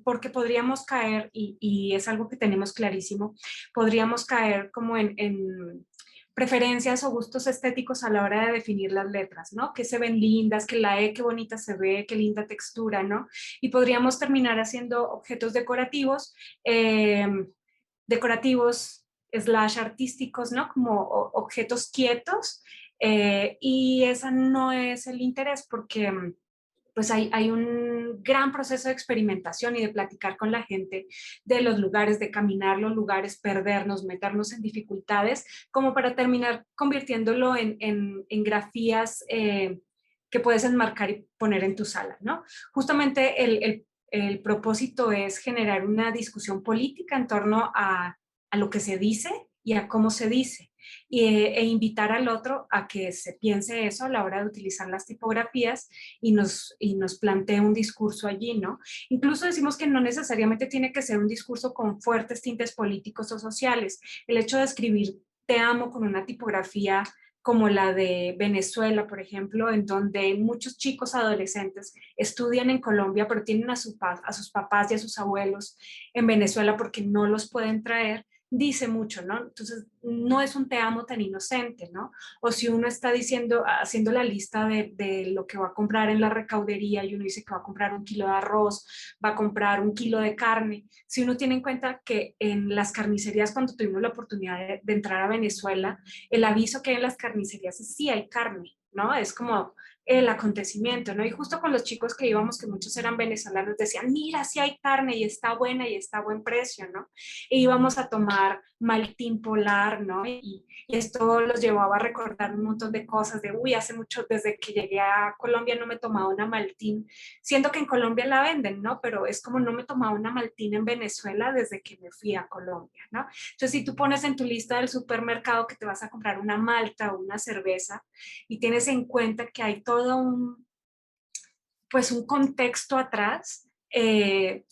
Speaker 3: Porque podríamos caer, y es algo que tenemos clarísimo, podríamos caer como en preferencias o gustos estéticos a la hora de definir las letras, ¿no? Que se ven lindas, que la E, qué bonita se ve, qué linda textura, ¿no? Y podríamos terminar haciendo objetos decorativos slash artísticos, ¿no? Como objetos quietos, y ese no es el interés porque pues hay un gran proceso de experimentación y de platicar con la gente de los lugares, de caminar los lugares, perdernos, meternos en dificultades, como para terminar convirtiéndolo en grafías que puedes enmarcar y poner en tu sala, ¿no? Justamente el propósito es generar una discusión política en torno a lo que se dice y a cómo se dice, e invitar al otro a que se piense eso a la hora de utilizar las tipografías y nos plantee un discurso allí, ¿no? Incluso decimos que no necesariamente tiene que ser un discurso con fuertes tintes políticos o sociales. El hecho de escribir te amo con una tipografía como la de Venezuela, por ejemplo, en donde muchos chicos adolescentes estudian en Colombia, pero tienen a sus papás y a sus abuelos en Venezuela porque no los pueden traer, dice mucho, ¿no? Entonces, no es un te amo tan inocente, ¿no? O si uno está haciendo la lista de lo que va a comprar en la recaudería y uno dice que va a comprar 1 kilo de arroz, va a comprar 1 kilo de carne, si uno tiene en cuenta que en las carnicerías, cuando tuvimos la oportunidad de entrar a Venezuela, el aviso que hay en las carnicerías es sí hay carne, ¿no? Es como el acontecimiento, ¿no? Y justo con los chicos que íbamos, que muchos eran venezolanos, decían, mira, sí hay carne y está buena y está a buen precio, ¿no? E íbamos a tomar Maltín Polar, ¿no? Y esto los llevaba a recordar un montón de cosas de, uy, hace mucho, desde que llegué a Colombia no me tomaba una Maltín, siendo que en Colombia la venden, ¿no? Pero es como no me tomaba una Maltín en Venezuela desde que me fui a Colombia, ¿no? Entonces, si tú pones en tu lista del supermercado que te vas a comprar una malta o una cerveza y tienes en cuenta que hay todo un contexto atrás,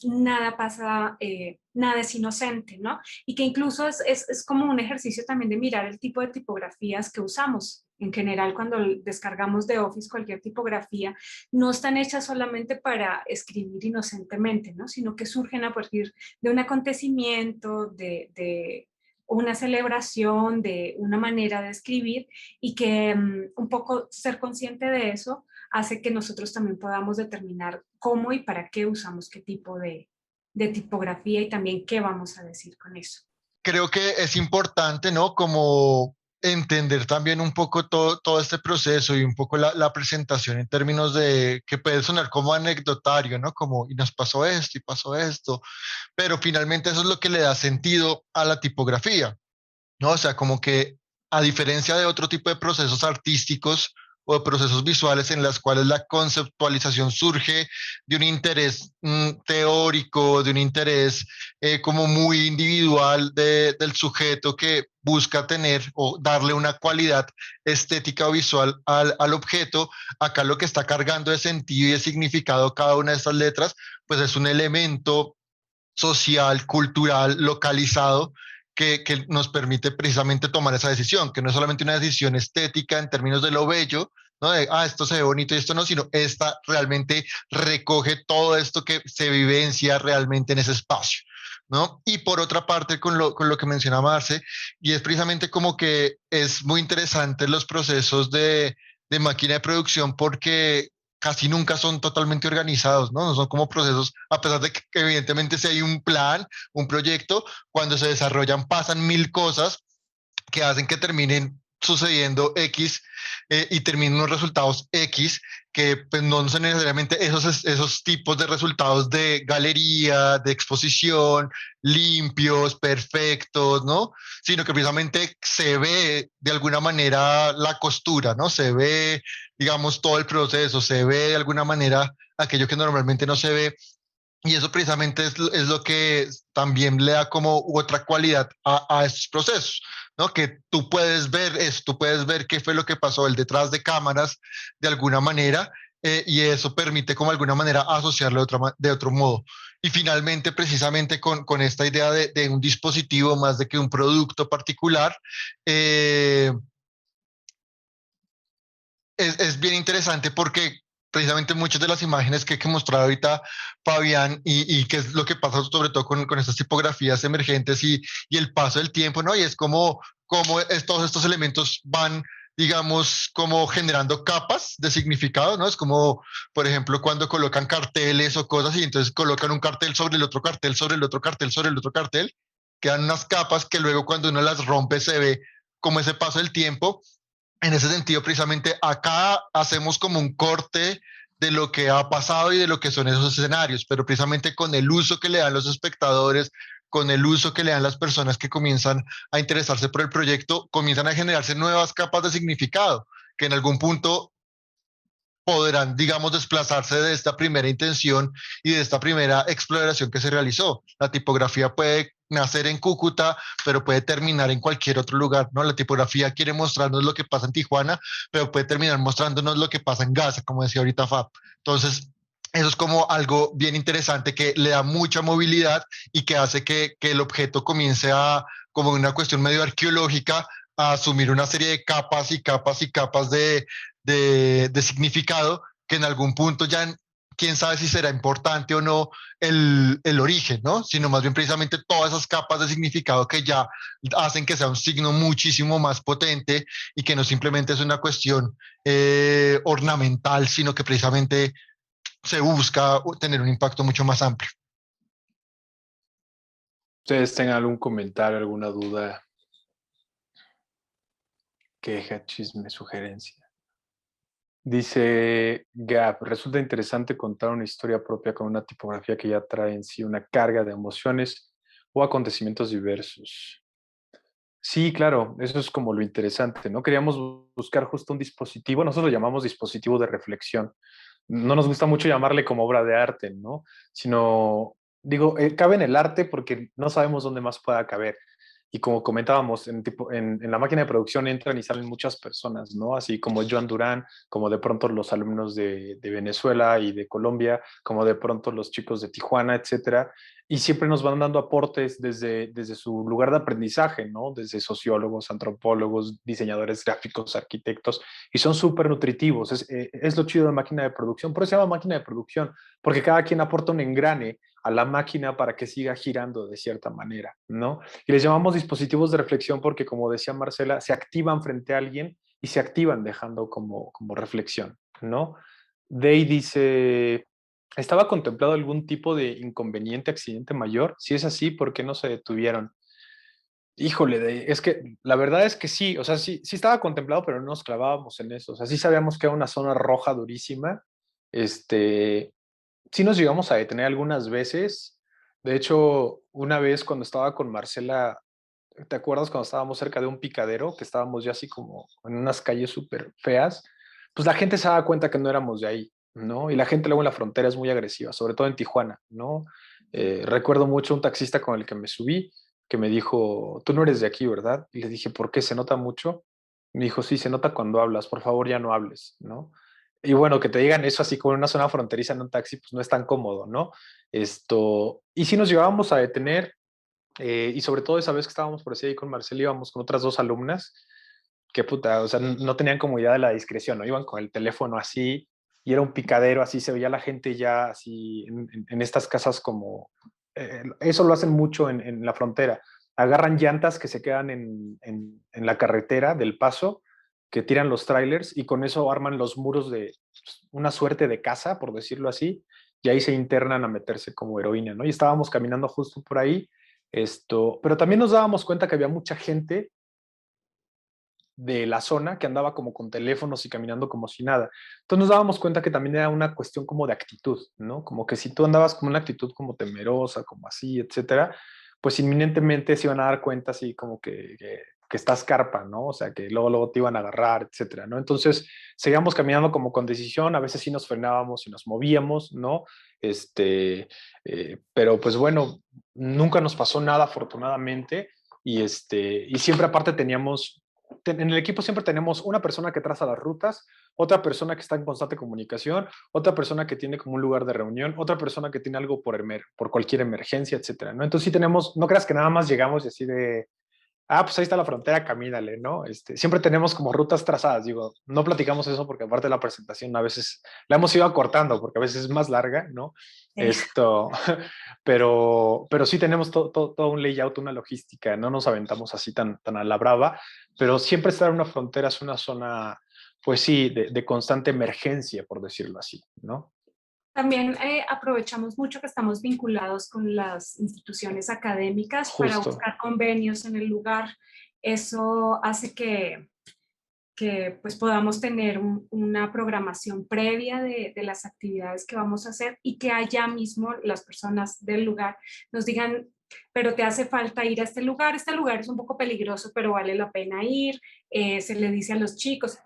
Speaker 3: nada pasa, nada es inocente, ¿no? Y que incluso es como un ejercicio también de mirar el tipo de tipografías que usamos. En general, cuando descargamos de Office cualquier tipografía, no están hechas solamente para escribir inocentemente, ¿no? Sino que surgen a partir de un acontecimiento, de una celebración, de una manera de escribir, y que un poco ser consciente de eso hace que nosotros también podamos determinar cómo y para qué usamos qué tipo de tipografía y también qué vamos a decir con eso.
Speaker 4: Creo que es importante, ¿no? Como entender también un poco todo este proceso y un poco la presentación en términos de que puede sonar como anecdotario, ¿no? Como, y nos pasó esto y pasó esto, pero finalmente eso es lo que le da sentido a la tipografía, ¿no? O sea, como que a diferencia de otro tipo de procesos artísticos, o de procesos visuales en las cuales la conceptualización surge de un interés teórico, de un interés como muy individual del sujeto que busca tener o darle una cualidad estética o visual al objeto. Acá lo que está cargando de sentido y de significado cada una de estas letras, pues es un elemento social, cultural, localizado, que nos permite precisamente tomar esa decisión, que no es solamente una decisión estética en términos de lo bello, ¿no? De, esto se ve bonito y esto no, sino esta realmente recoge todo esto que se vivencia realmente en ese espacio, ¿no? Y por otra parte, con lo que mencionaba Marce, y es precisamente como que es muy interesante los procesos de máquina de producción porque casi nunca son totalmente organizados, ¿no? No son como procesos, a pesar de que evidentemente si hay un plan, un proyecto, cuando se desarrollan pasan mil cosas que hacen que terminen sucediendo X y terminen unos resultados X que pues no son necesariamente esos tipos de resultados de galería, de exposición, limpios, perfectos, ¿no? Sino que precisamente se ve de alguna manera la costura, ¿no? Se ve, digamos, todo el proceso, se ve de alguna manera aquello que normalmente no se ve y eso precisamente es lo que también le da como otra cualidad a estos procesos, ¿no? Que tú puedes ver eso, tú puedes ver qué fue lo que pasó el detrás de cámaras de alguna manera y eso permite como de alguna manera asociarlo de otro modo. Y finalmente, precisamente con esta idea de un dispositivo más de que un producto particular, eh, es bien interesante porque precisamente muchas de las imágenes que mostrado ahorita Fabián y qué es lo que pasa sobre todo con estas tipografías emergentes y el paso del tiempo, ¿no? Y es como todos estos elementos van, digamos, como generando capas de significado, ¿no? Es como, por ejemplo, cuando colocan carteles o cosas y entonces colocan un cartel sobre el otro cartel, sobre el otro cartel, sobre el otro cartel, quedan unas capas que luego cuando uno las rompe se ve como ese paso del tiempo. En ese sentido, precisamente acá hacemos como un corte de lo que ha pasado y de lo que son esos escenarios, pero precisamente con el uso que le dan los espectadores, con el uso que le dan las personas que comienzan a interesarse por el proyecto, comienzan a generarse nuevas capas de significado, que en algún punto podrán, digamos, desplazarse de esta primera intención y de esta primera exploración que se realizó. La tipografía puede nacer en Cúcuta, pero puede terminar en cualquier otro lugar, ¿no? La tipografía quiere mostrarnos lo que pasa en Tijuana, pero puede terminar mostrándonos lo que pasa en Gaza, como decía ahorita Fab. Entonces, eso es como algo bien interesante que le da mucha movilidad y que hace que el objeto comience a, como una cuestión medio arqueológica, a asumir una serie de capas y capas y capas de significado que en algún punto ya quién sabe si será importante o no el origen, ¿no? Sino más bien precisamente todas esas capas de significado que ya hacen que sea un signo muchísimo más potente y que no simplemente es una cuestión ornamental, sino que precisamente se busca tener un impacto mucho más amplio.
Speaker 2: ¿Ustedes tengan algún comentario, alguna duda, queja, chisme, sugerencia? Dice Gap, resulta interesante contar una historia propia con una tipografía que ya trae en sí una carga de emociones o acontecimientos diversos. Sí, claro, eso es como lo interesante, ¿no? Queríamos buscar justo un dispositivo, nosotros lo llamamos dispositivo de reflexión. No nos gusta mucho llamarle como obra de arte, ¿no? Sino, digo, cabe en el arte porque no sabemos dónde más pueda caber. Y como comentábamos, en la máquina de producción entran y salen muchas personas, ¿no? Así como Joan Durán, como de pronto los alumnos de Venezuela y de Colombia, como de pronto los chicos de Tijuana, etcétera. Y siempre nos van dando aportes desde su lugar de aprendizaje, ¿no? Desde sociólogos, antropólogos, diseñadores gráficos, arquitectos, y son súper nutritivos. Es lo chido de máquina de producción. Por eso se llama máquina de producción, porque cada quien aporta un engrane a la máquina para que siga girando de cierta manera, ¿no? Y les llamamos dispositivos de reflexión porque, como decía Marcela, se activan frente a alguien y se activan dejando como reflexión, ¿no? Day dice, ¿estaba contemplado algún tipo de inconveniente, accidente mayor? Si es así, ¿por qué no se detuvieron? Híjole, es que la verdad es que sí, o sea, sí estaba contemplado, pero no nos clavábamos en eso. O sea, sí sabíamos que era una zona roja durísima. Este, sí nos llegamos a detener algunas veces. De hecho, una vez cuando estaba con Marcela, ¿te acuerdas cuando estábamos cerca de un picadero? Que estábamos ya así como en unas calles súper feas. pues la gente se daba cuenta que no éramos de ahí, ¿no? Y la gente luego en la frontera es muy agresiva, sobre todo en Tijuana, ¿no? Recuerdo mucho un taxista con el que me subí, que me dijo, tú no eres de aquí, ¿verdad? Y le dije, ¿por qué? ¿Se nota mucho? Me dijo, sí, se nota cuando hablas, por favor ya no hables, ¿no? Y bueno, que te digan eso así como en una zona fronteriza en un taxi, pues no es tan cómodo, ¿no? Y sí nos llevábamos a detener, y sobre todo esa vez que estábamos por ahí con Marcelo, íbamos con otras 2 alumnas, que puta, o sea, no tenían como idea de la discreción, ¿no? Iban con el teléfono así, y era un picadero, así se veía la gente ya así en estas casas como, eso lo hacen mucho en la frontera, agarran llantas que se quedan en la carretera del paso, que tiran los trailers y con eso arman los muros de pues, una suerte de casa, por decirlo así, y ahí se internan a meterse como heroína, ¿no? Y estábamos caminando justo por ahí, pero también nos dábamos cuenta que había mucha gente de la zona que andaba como con teléfonos y caminando como si nada. Entonces nos dábamos cuenta que también era una cuestión como de actitud, ¿no? Como que si tú andabas con una actitud como temerosa, como así, etcétera, pues inminentemente se iban a dar cuenta así como que estás carpa, ¿no? O sea, que luego te iban a agarrar, etcétera, ¿no? Entonces seguíamos caminando como con decisión, a veces sí nos frenábamos y nos movíamos, ¿no? Pero pues bueno, nunca nos pasó nada afortunadamente y siempre aparte teníamos en el equipo siempre tenemos una persona que traza las rutas, otra persona que está en constante comunicación, otra persona que tiene como un lugar de reunión, otra persona que tiene algo por cualquier emergencia, etcétera, ¿no? Entonces sí tenemos, no creas que nada más llegamos y así de, pues ahí está la frontera, camínale, ¿no? Siempre tenemos como rutas trazadas, digo, no platicamos eso porque aparte de la presentación a veces la hemos ido acortando porque a veces es más larga, ¿no? Esto, pero sí tenemos todo un layout, una logística, no nos aventamos así tan a la brava, pero siempre estar en una frontera es una zona, pues sí, de constante emergencia, por decirlo así, ¿no?
Speaker 3: También aprovechamos mucho que estamos vinculados con las instituciones académicas para
Speaker 2: Justo.
Speaker 3: buscar convenios en el lugar. Eso hace que pues podamos tener una programación previa de las actividades que vamos a hacer y que allá mismo las personas del lugar nos digan, pero te hace falta ir a este lugar es un poco peligroso, pero vale la pena ir, se le dice a los chicos.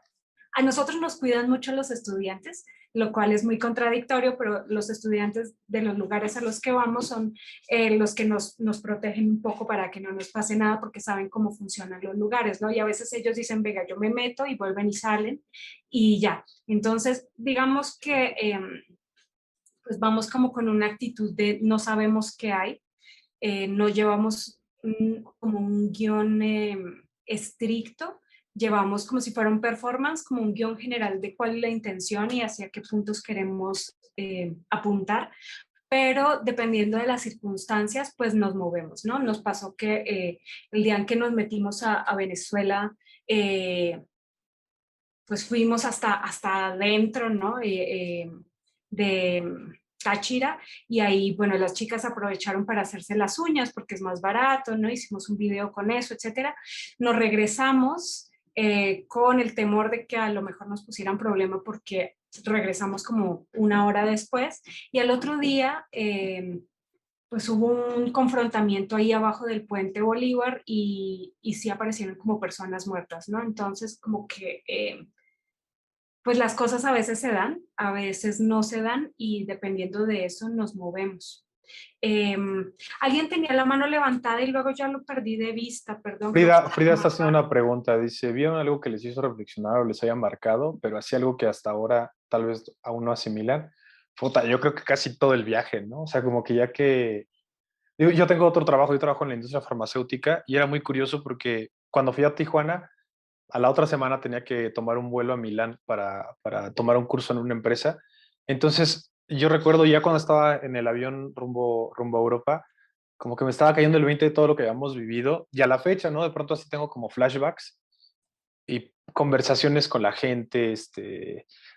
Speaker 3: A nosotros nos cuidan mucho los estudiantes, lo cual es muy contradictorio, pero los estudiantes de los lugares a los que vamos son los que nos protegen un poco para que no nos pase nada porque saben cómo funcionan los lugares, ¿no? Y a veces ellos dicen, venga, yo me meto y vuelven y salen y ya. Entonces, digamos que pues vamos como con una actitud de no sabemos qué hay, no llevamos como un guión estricto, llevamos como si fuera un performance, como un guión general de cuál es la intención y hacia qué puntos queremos apuntar, pero dependiendo de las circunstancias, pues nos movemos, ¿no? Nos pasó que el día en que nos metimos a Venezuela, pues fuimos hasta adentro, ¿no? De Táchira, y ahí, bueno, las chicas aprovecharon para hacerse las uñas porque es más barato, ¿no? Hicimos un video con eso, etcétera. Nos regresamos con el temor de que a lo mejor nos pusieran problema porque regresamos como una hora después y al otro día pues hubo un confrontamiento ahí abajo del puente Bolívar y sí aparecieron como personas muertas, ¿no? Entonces como que pues las cosas a veces se dan, a veces no se dan y dependiendo de eso nos movemos. Eh, Alguien tenía la mano levantada y luego ya lo perdí de vista, perdón. Creo que
Speaker 2: Frida está haciendo una pregunta, dice, ¿vieron algo que les hizo reflexionar o les haya marcado, pero así algo que hasta ahora tal vez aún no asimilan? Puta, yo creo que casi todo el viaje, ¿no? O sea, como que ya que... Yo tengo otro trabajo, yo trabajo en la industria farmacéutica y era muy curioso porque cuando fui a Tijuana, a la otra semana tenía que tomar un vuelo a Milán para tomar un curso en una empresa. Entonces, yo recuerdo ya cuando estaba en el avión rumbo a Europa, como que me estaba cayendo el 20 de todo lo que habíamos vivido y a la fecha, ¿no? De pronto así tengo como flashbacks y conversaciones con la gente,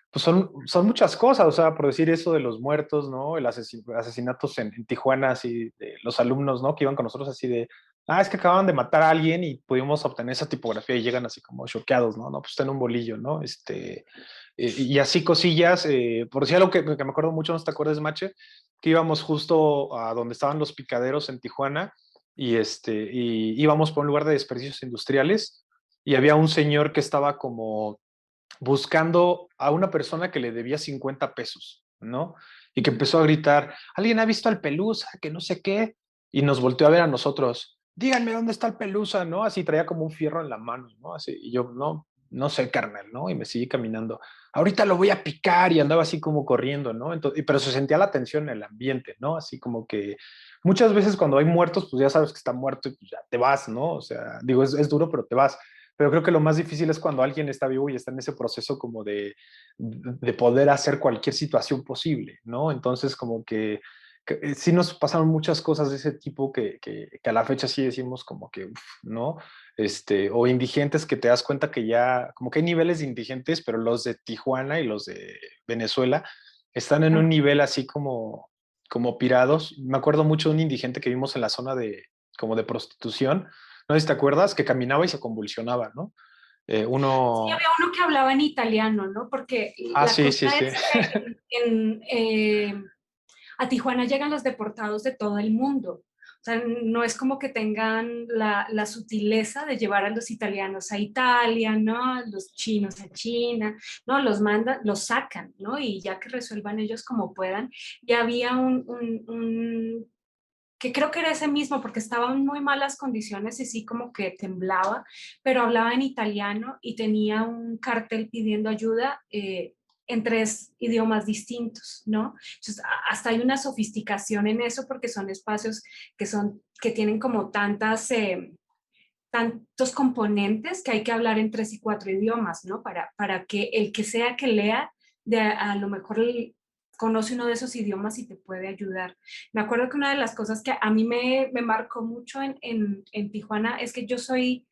Speaker 2: pues son muchas cosas, o sea, por decir eso de los muertos, ¿no? El asesinatos en Tijuana, así, de los alumnos, ¿no? Que iban con nosotros así de, es que acaban de matar a alguien y pudimos obtener esa tipografía y llegan así como choqueados, ¿no? No, pues está en un bolillo, ¿no? Y así cosillas, por decir algo que me acuerdo mucho, no sé si te acuerdas, Mache, que íbamos justo a donde estaban los picaderos en Tijuana y íbamos por un lugar de desperdicios industriales y había un señor que estaba como buscando a una persona que le debía 50 pesos, ¿no? Y que empezó a gritar, ¿alguien ha visto al Pelusa? Que no sé qué. Y nos volteó a ver a nosotros, díganme dónde está el Pelusa, ¿no? Así traía como un fierro en la mano, ¿no? Así, y yo, no sé, carnal, ¿no? Y me seguí caminando. Ahorita lo voy a picar y andaba así como corriendo, ¿no? Entonces, pero se sentía la tensión en el ambiente, ¿no? Así como que muchas veces cuando hay muertos, pues ya sabes que está muerto y pues ya te vas, ¿no? O sea, digo, es duro, pero te vas. Pero creo que lo más difícil es cuando alguien está vivo y está en ese proceso como de poder hacer cualquier situación posible, ¿no? Entonces, como que sí nos pasaron muchas cosas de ese tipo que a la fecha sí decimos como que, uf, ¿no? O indigentes que te das cuenta que ya, como que hay niveles de indigentes, pero los de Tijuana y los de Venezuela están en un nivel así como pirados. Me acuerdo mucho de un indigente que vimos en la zona como de prostitución, no sé si te acuerdas, que caminaba y se convulsionaba, ¿no?
Speaker 3: Sí,
Speaker 2: Uno...
Speaker 3: había uno que hablaba en italiano, ¿no? Porque
Speaker 2: Ah,
Speaker 3: la
Speaker 2: sí,
Speaker 3: cosa
Speaker 2: sí, sí.
Speaker 3: es que a Tijuana llegan los deportados de todo el mundo. O sea, no es como que tengan la sutileza de llevar a los italianos a Italia, ¿no? Los chinos a China, ¿no? Los mandan, los sacan, ¿no? Y ya que resuelvan ellos como puedan. Y había que creo que era ese mismo, porque estaba en muy malas condiciones y sí como que temblaba, pero hablaba en italiano y tenía un cartel pidiendo ayuda en 3 idiomas distintos, ¿no? Entonces, hasta hay una sofisticación en eso porque son espacios que tienen como tantos componentes que hay que hablar en 3 y 4 idiomas, ¿no? Para que el que sea que lea, a lo mejor conoce uno de esos idiomas y te puede ayudar. Me acuerdo que una de las cosas que a mí me marcó mucho en Tijuana es que yo soy,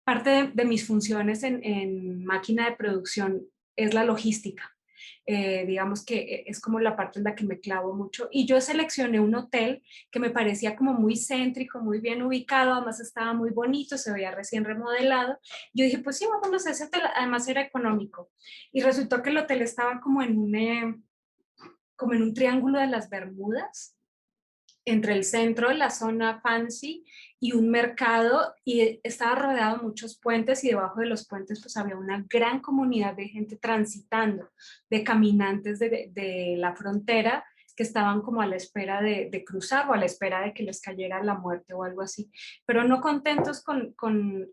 Speaker 3: parte de mis funciones en máquina de producción es la logística. Digamos que es como la parte en la que me clavo mucho. Y yo seleccioné un hotel que me parecía como muy céntrico, muy bien ubicado, además estaba muy bonito, se veía recién remodelado. Yo dije, pues sí, vámonos a ese hotel, además era económico. Y resultó que el hotel estaba como en un triángulo de las Bermudas, entre el centro de la zona fancy y un mercado, y estaba rodeado de muchos puentes y debajo de los puentes pues había una gran comunidad de gente transitando, de caminantes de la frontera que estaban como a la espera de cruzar o a la espera de que les cayera la muerte o algo así, pero no contentos con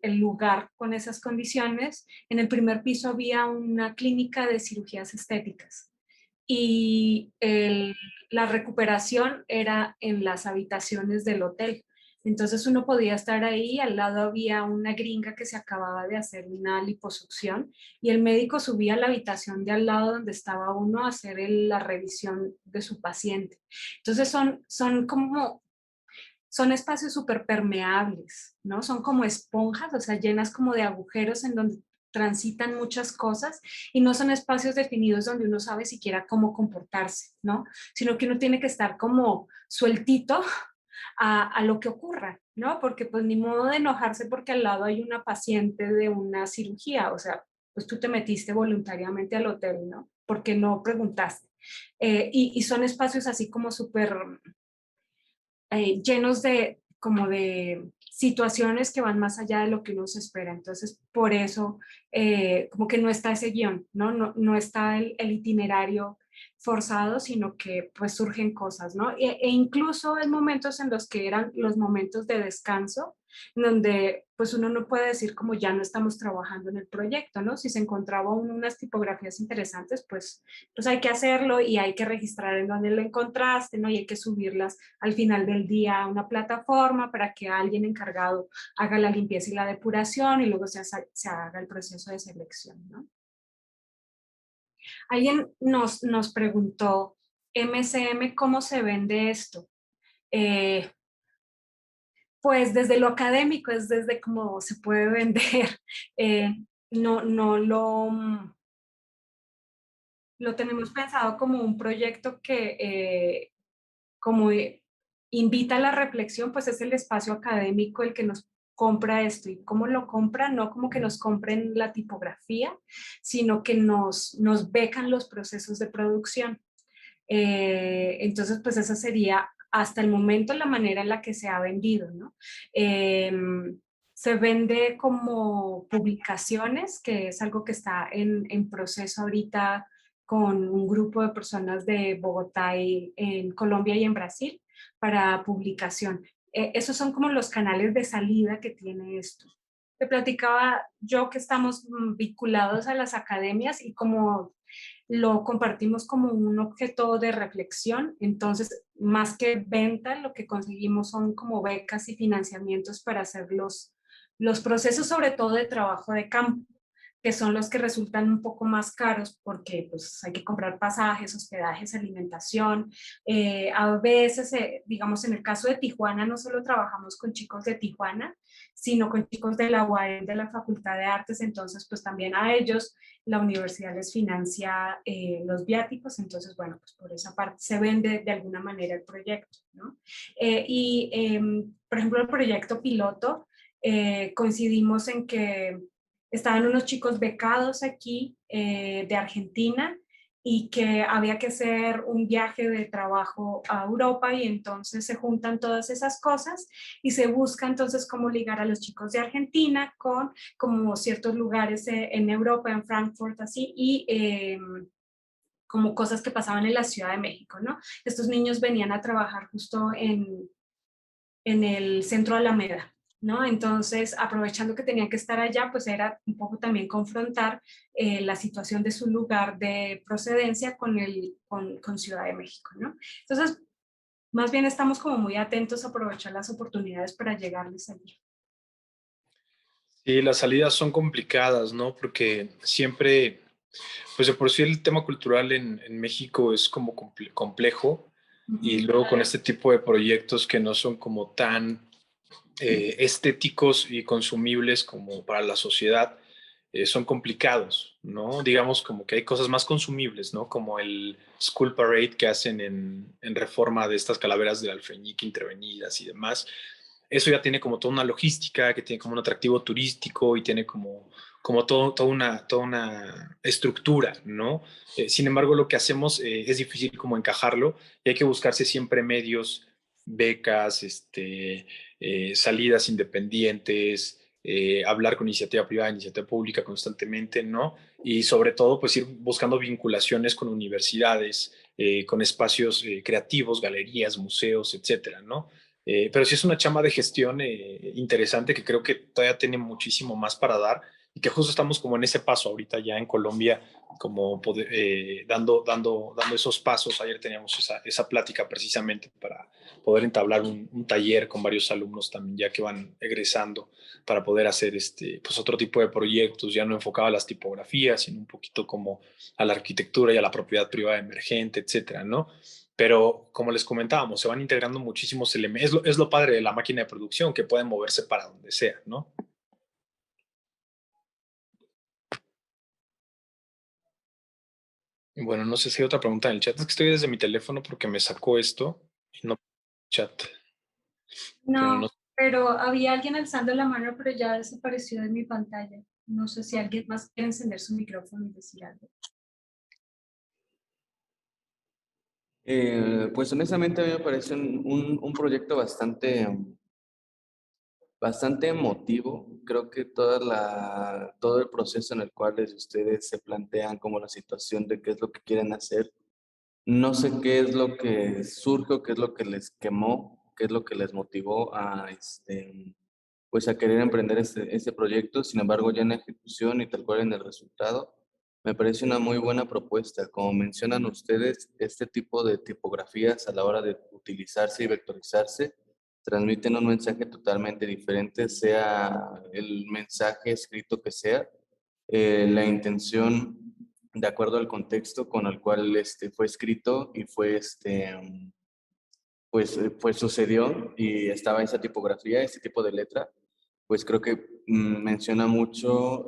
Speaker 3: el lugar, con esas condiciones. En el primer piso había una clínica de cirugías estéticas y la recuperación era en las habitaciones del hotel. Entonces uno podía estar ahí, al lado había una gringa que se acababa de hacer una liposucción y el médico subía a la habitación de al lado donde estaba uno a hacer la revisión de su paciente. Entonces son espacios súper permeables, ¿no? Son como esponjas, o sea, llenas como de agujeros en donde transitan muchas cosas y no son espacios definidos donde uno sabe siquiera cómo comportarse, ¿no? Sino que uno tiene que estar como sueltito a lo que ocurra, ¿no? Porque pues ni modo de enojarse porque al lado hay una paciente de una cirugía, o sea, pues tú te metiste voluntariamente al hotel, ¿no? Porque no preguntaste. Y son espacios así como súper llenos de como de situaciones que van más allá de lo que uno se espera. Entonces, por eso, como que no está ese guión, ¿no? No está el itinerario forzado, sino que pues surgen cosas, ¿no? E incluso hay momentos en los que eran los momentos de descanso, donde pues uno no puede decir como ya no estamos trabajando en el proyecto, ¿no? Si se encontraba unas tipografías interesantes, pues hay que hacerlo y hay que registrar en dónde lo encontraste, ¿no? Y hay que subirlas al final del día a una plataforma para que alguien encargado haga la limpieza y la depuración y luego se haga el proceso de selección, ¿no? Alguien nos preguntó, MCM, ¿cómo se vende esto? Eh, pues desde lo académico es desde cómo se puede vender. Eh, no lo tenemos pensado como un proyecto que como invita a la reflexión, pues es el espacio académico el que nos compra esto. ¿Y cómo lo compra? No como que nos compren la tipografía, sino que nos becan los procesos de producción. Entonces, pues esa sería hasta el momento la manera en la que se ha vendido, ¿no? Eh, se vende como publicaciones, que es algo que está en proceso ahorita con un grupo de personas de Bogotá y en Colombia y en Brasil para publicación. Esos son como los canales de salida que tiene esto. Te platicaba yo que estamos vinculados a las academias y como lo compartimos como un objeto de reflexión, entonces más que venta, lo que conseguimos son como becas y financiamientos para hacer los procesos, sobre todo de trabajo de campo, que son los que resultan un poco más caros porque pues, hay que comprar pasajes, hospedajes, alimentación. A veces, digamos, en el caso de Tijuana, no solo trabajamos con chicos de Tijuana, sino con chicos de la UAM, de la Facultad de Artes, entonces pues también a ellos la universidad les financia los viáticos, entonces bueno, pues por esa parte se vende de alguna manera el proyecto, ¿no? Por ejemplo, el proyecto piloto, coincidimos en que estaban unos chicos becados aquí de Argentina y que había que hacer un viaje de trabajo a Europa y entonces se juntan todas esas cosas y se busca entonces cómo ligar a los chicos de Argentina con como ciertos lugares en Europa, en Frankfurt, así, y como cosas que pasaban en la Ciudad de México, ¿no? Estos niños venían a trabajar justo en el centro Alameda, ¿no? Entonces, aprovechando que tenían que estar allá, pues era un poco también confrontar la situación de su lugar de procedencia con Ciudad de México, ¿no? Entonces, más bien estamos como muy atentos a aprovechar las oportunidades para llegarles allí.
Speaker 5: Sí, las salidas son complicadas, ¿no? Porque siempre, pues de por sí el tema cultural en México es como complejo y luego con este tipo de proyectos que no son como tan estéticos y consumibles como para la sociedad, son complicados, ¿no? Digamos como que hay cosas más consumibles, ¿no? Como el School Parade que hacen en Reforma de estas calaveras del alfeñique intervenidas y demás. Eso ya tiene como toda una logística, que tiene como un atractivo turístico y tiene como toda una estructura, ¿no? Sin embargo, lo que hacemos es difícil como encajarlo y hay que buscarse siempre medios, becas, salidas independientes, hablar con iniciativa privada, iniciativa pública constantemente, ¿no? Y sobre todo, pues ir buscando vinculaciones con universidades, con espacios creativos, galerías, museos, etcétera, ¿no? Pero sí es una chamba de gestión interesante que creo que todavía tiene muchísimo más para dar y que justo estamos como en ese paso ahorita ya en Colombia, como dando esos pasos. Ayer teníamos esa plática precisamente para poder entablar un taller con varios alumnos también ya que van egresando para poder hacer pues otro tipo de proyectos, ya no enfocado a las tipografías, sino un poquito como a la arquitectura y a la propiedad privada emergente, etcétera, ¿no? Pero como les comentábamos, se van integrando muchísimos elementos. Es lo padre de la máquina de producción, que pueden moverse para donde sea, ¿no? Y bueno, no sé si hay otra pregunta en el chat. Es que estoy desde mi teléfono porque me sacó esto y no chat.
Speaker 3: No, pero había alguien alzando la mano, pero ya desapareció de mi pantalla. No sé si alguien más quiere encender su micrófono y decir algo.
Speaker 1: Pues honestamente a mí me parece un proyecto bastante emotivo. Creo que todo el proceso en el cual ustedes se plantean como la situación de qué es lo que quieren hacer. No sé qué es lo que surge o qué es lo que les quemó, qué es lo que les motivó pues a querer emprender este proyecto. Sin embargo, ya en ejecución y tal cual en el resultado, me parece una muy buena propuesta. Como mencionan ustedes, este tipo de tipografías a la hora de utilizarse y vectorizarse, transmiten un mensaje totalmente diferente, sea el mensaje escrito que sea, la intención de acuerdo al contexto con el cual fue escrito y pues sucedió y estaba esa tipografía, este tipo de letra, pues creo que menciona mucho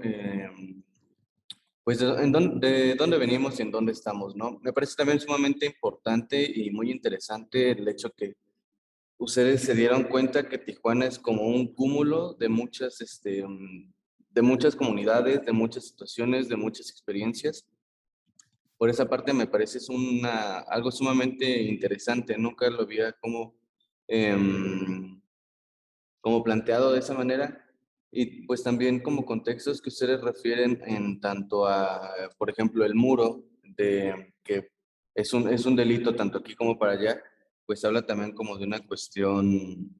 Speaker 1: pues de dónde venimos y en dónde estamos, ¿no? Me parece también sumamente importante y muy interesante el hecho que ustedes se dieron cuenta que Tijuana es como un cúmulo de muchas comunidades, de muchas situaciones, de muchas experiencias. Por esa parte me parece algo sumamente interesante. Nunca lo había como planteado de esa manera. Y pues también como contextos que ustedes refieren en tanto a, por ejemplo, el muro, de que es un delito tanto aquí como para allá, pues habla también como de una cuestión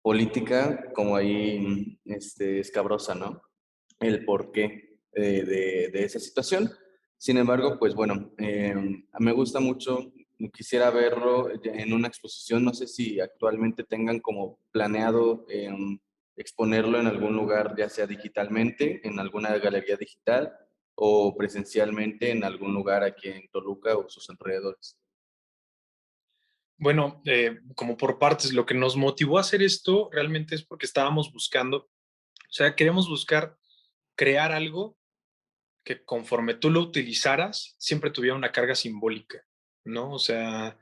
Speaker 1: política como ahí escabrosa, ¿no? El porqué de esa situación. Sin embargo, pues bueno, me gusta mucho, quisiera verlo en una exposición, no sé si actualmente tengan como planeado exponerlo en algún lugar, ya sea digitalmente, en alguna galería digital o presencialmente en algún lugar aquí en Toluca o sus alrededores.
Speaker 5: Bueno, como por partes, lo que nos motivó a hacer esto realmente es porque estábamos buscando, o sea, queremos buscar crear algo que conforme tú lo utilizaras, siempre tuviera una carga simbólica, ¿no? O sea,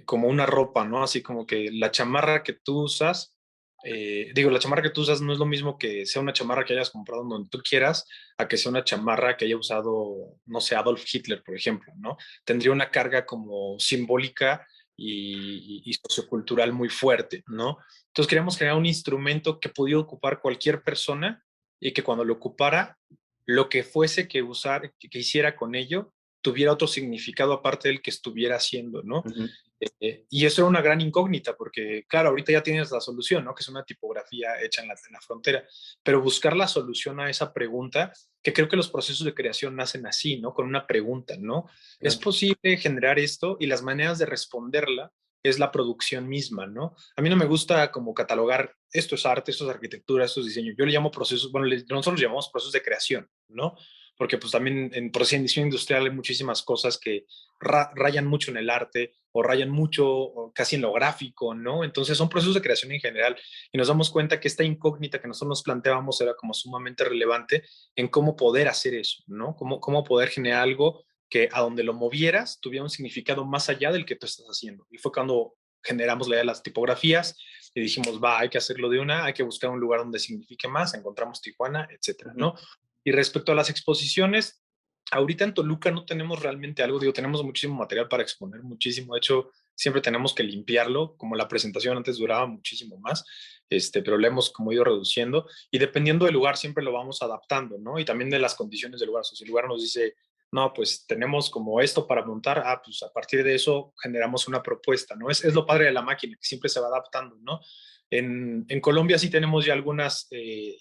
Speaker 5: como una ropa, ¿no? Así como que la chamarra que tú usas, la chamarra que tú usas no es lo mismo que sea una chamarra que hayas comprado donde tú quieras, a que sea una chamarra que haya usado, no sé, Adolf Hitler, por ejemplo, ¿no? Tendría una carga como simbólica y sociocultural muy fuerte, ¿no? Entonces queríamos crear un instrumento que pudiera ocupar cualquier persona y que cuando lo ocupara lo que fuese que usar, que hiciera con ello, tuviera otro significado aparte del que estuviera haciendo, ¿no?
Speaker 1: Ujú,
Speaker 5: Y eso era una gran incógnita, porque claro, ahorita ya tienes la solución, ¿no? Que es una tipografía hecha en la frontera, pero buscar la solución a esa pregunta, que creo que los procesos de creación nacen así, ¿no? Con una pregunta, ¿no? ¿Es
Speaker 1: claro.
Speaker 5: posible generar esto? Y las maneras de responderla es la producción misma, ¿no? A mí no me gusta como catalogar esto es arte, esto es arquitectura, esto es diseño. Yo le llamo procesos, bueno, nosotros llamamos procesos de creación, ¿no? Porque pues también en proceso de diseño industrial hay muchísimas cosas que rayan mucho en el arte o rayan mucho o casi en lo gráfico, ¿no? Entonces son procesos de creación en general y nos damos cuenta que esta incógnita que nosotros nos planteábamos era como sumamente relevante en cómo poder hacer eso, ¿no? Cómo poder generar algo que a donde lo movieras tuviera un significado más allá del que tú estás haciendo. Y fue cuando generamos la idea de las tipografías y dijimos, va, hay que hacerlo de una, hay que buscar un lugar donde signifique más, encontramos Tijuana, etcétera,
Speaker 1: Ujú,
Speaker 5: ¿no? Y respecto a las exposiciones, ahorita en Toluca no tenemos realmente algo, digo, tenemos muchísimo material para exponer, muchísimo, de hecho, siempre tenemos que limpiarlo, como la presentación antes duraba muchísimo más, pero lo hemos como ido reduciendo y dependiendo del lugar siempre lo vamos adaptando, ¿no? Y también de las condiciones del lugar, o sea, si el lugar nos dice, no, pues tenemos como esto para montar, pues a partir de eso generamos una propuesta, ¿no? Es lo padre de la máquina, que siempre se va adaptando, ¿no? En Colombia sí tenemos ya algunas,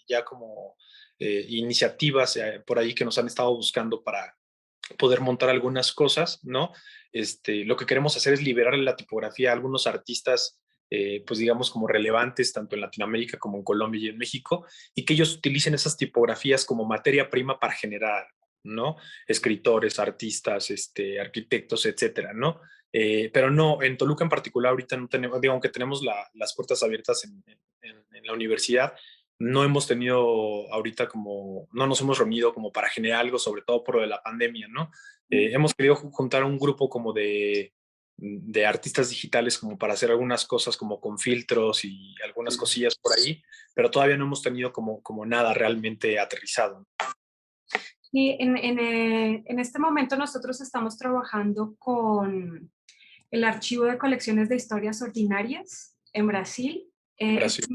Speaker 5: ya como iniciativas por ahí que nos han estado buscando para poder montar algunas cosas, ¿no? Lo que queremos hacer es liberar la tipografía a algunos artistas, pues digamos como relevantes, tanto en Latinoamérica como en Colombia y en México, y que ellos utilicen esas tipografías como materia prima para generar, ¿no? Escritores, artistas, arquitectos, etcétera, ¿no? Pero no, en Toluca en particular ahorita no tenemos, digo, aunque tenemos las puertas abiertas en la universidad, no hemos tenido ahorita como, no nos hemos reunido como para generar algo, sobre todo por lo de la pandemia, ¿no? Hemos querido juntar un grupo como de artistas digitales como para hacer algunas cosas como con filtros y algunas cosillas por ahí, pero todavía no hemos tenido como nada realmente aterrizado.
Speaker 3: Y en este momento nosotros estamos trabajando con el Archivo de Colecciones de Historias Ordinarias en Brasil.
Speaker 5: Brasil.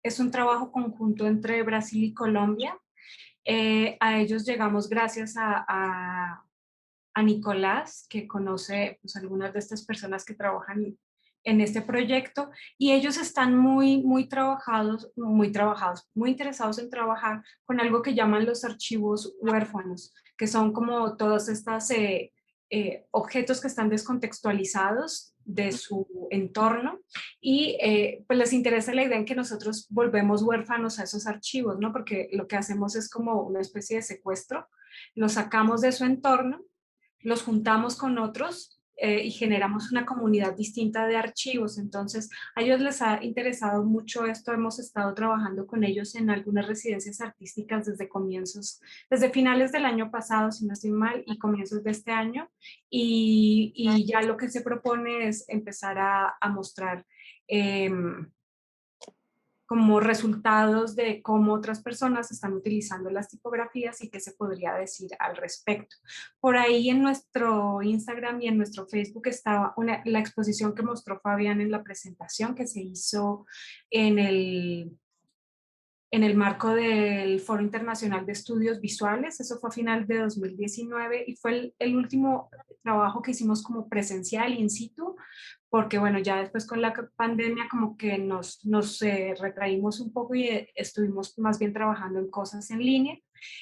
Speaker 3: Es un trabajo conjunto entre Brasil y Colombia. A ellos llegamos gracias a Nicolás, que conoce pues, algunas de estas personas que trabajan en este proyecto, y ellos están muy interesados en trabajar con algo que llaman los archivos huérfanos, que son como todos estos objetos que están descontextualizados de su entorno y pues les interesa la idea en que nosotros volvemos huérfanos a esos archivos, ¿no? Porque lo que hacemos es como una especie de secuestro, los sacamos de su entorno, los juntamos con otros y generamos una comunidad distinta de archivos. Entonces, a ellos les ha interesado mucho esto. Hemos estado trabajando con ellos en algunas residencias artísticas desde finales del año pasado, si no estoy mal, y comienzos de este año. Y ya lo que se propone es empezar a mostrar eh, como resultados de cómo otras personas están utilizando las tipografías y qué se podría decir al respecto. Por ahí en nuestro Instagram y en nuestro Facebook estaba la exposición que mostró Fabián en la presentación que se hizo en el en el marco del Foro Internacional de Estudios Visuales. Eso fue a final de 2019 y fue el último trabajo que hicimos como presencial, in situ, porque bueno, ya después con la pandemia como que nos retraímos un poco y estuvimos más bien trabajando en cosas en línea.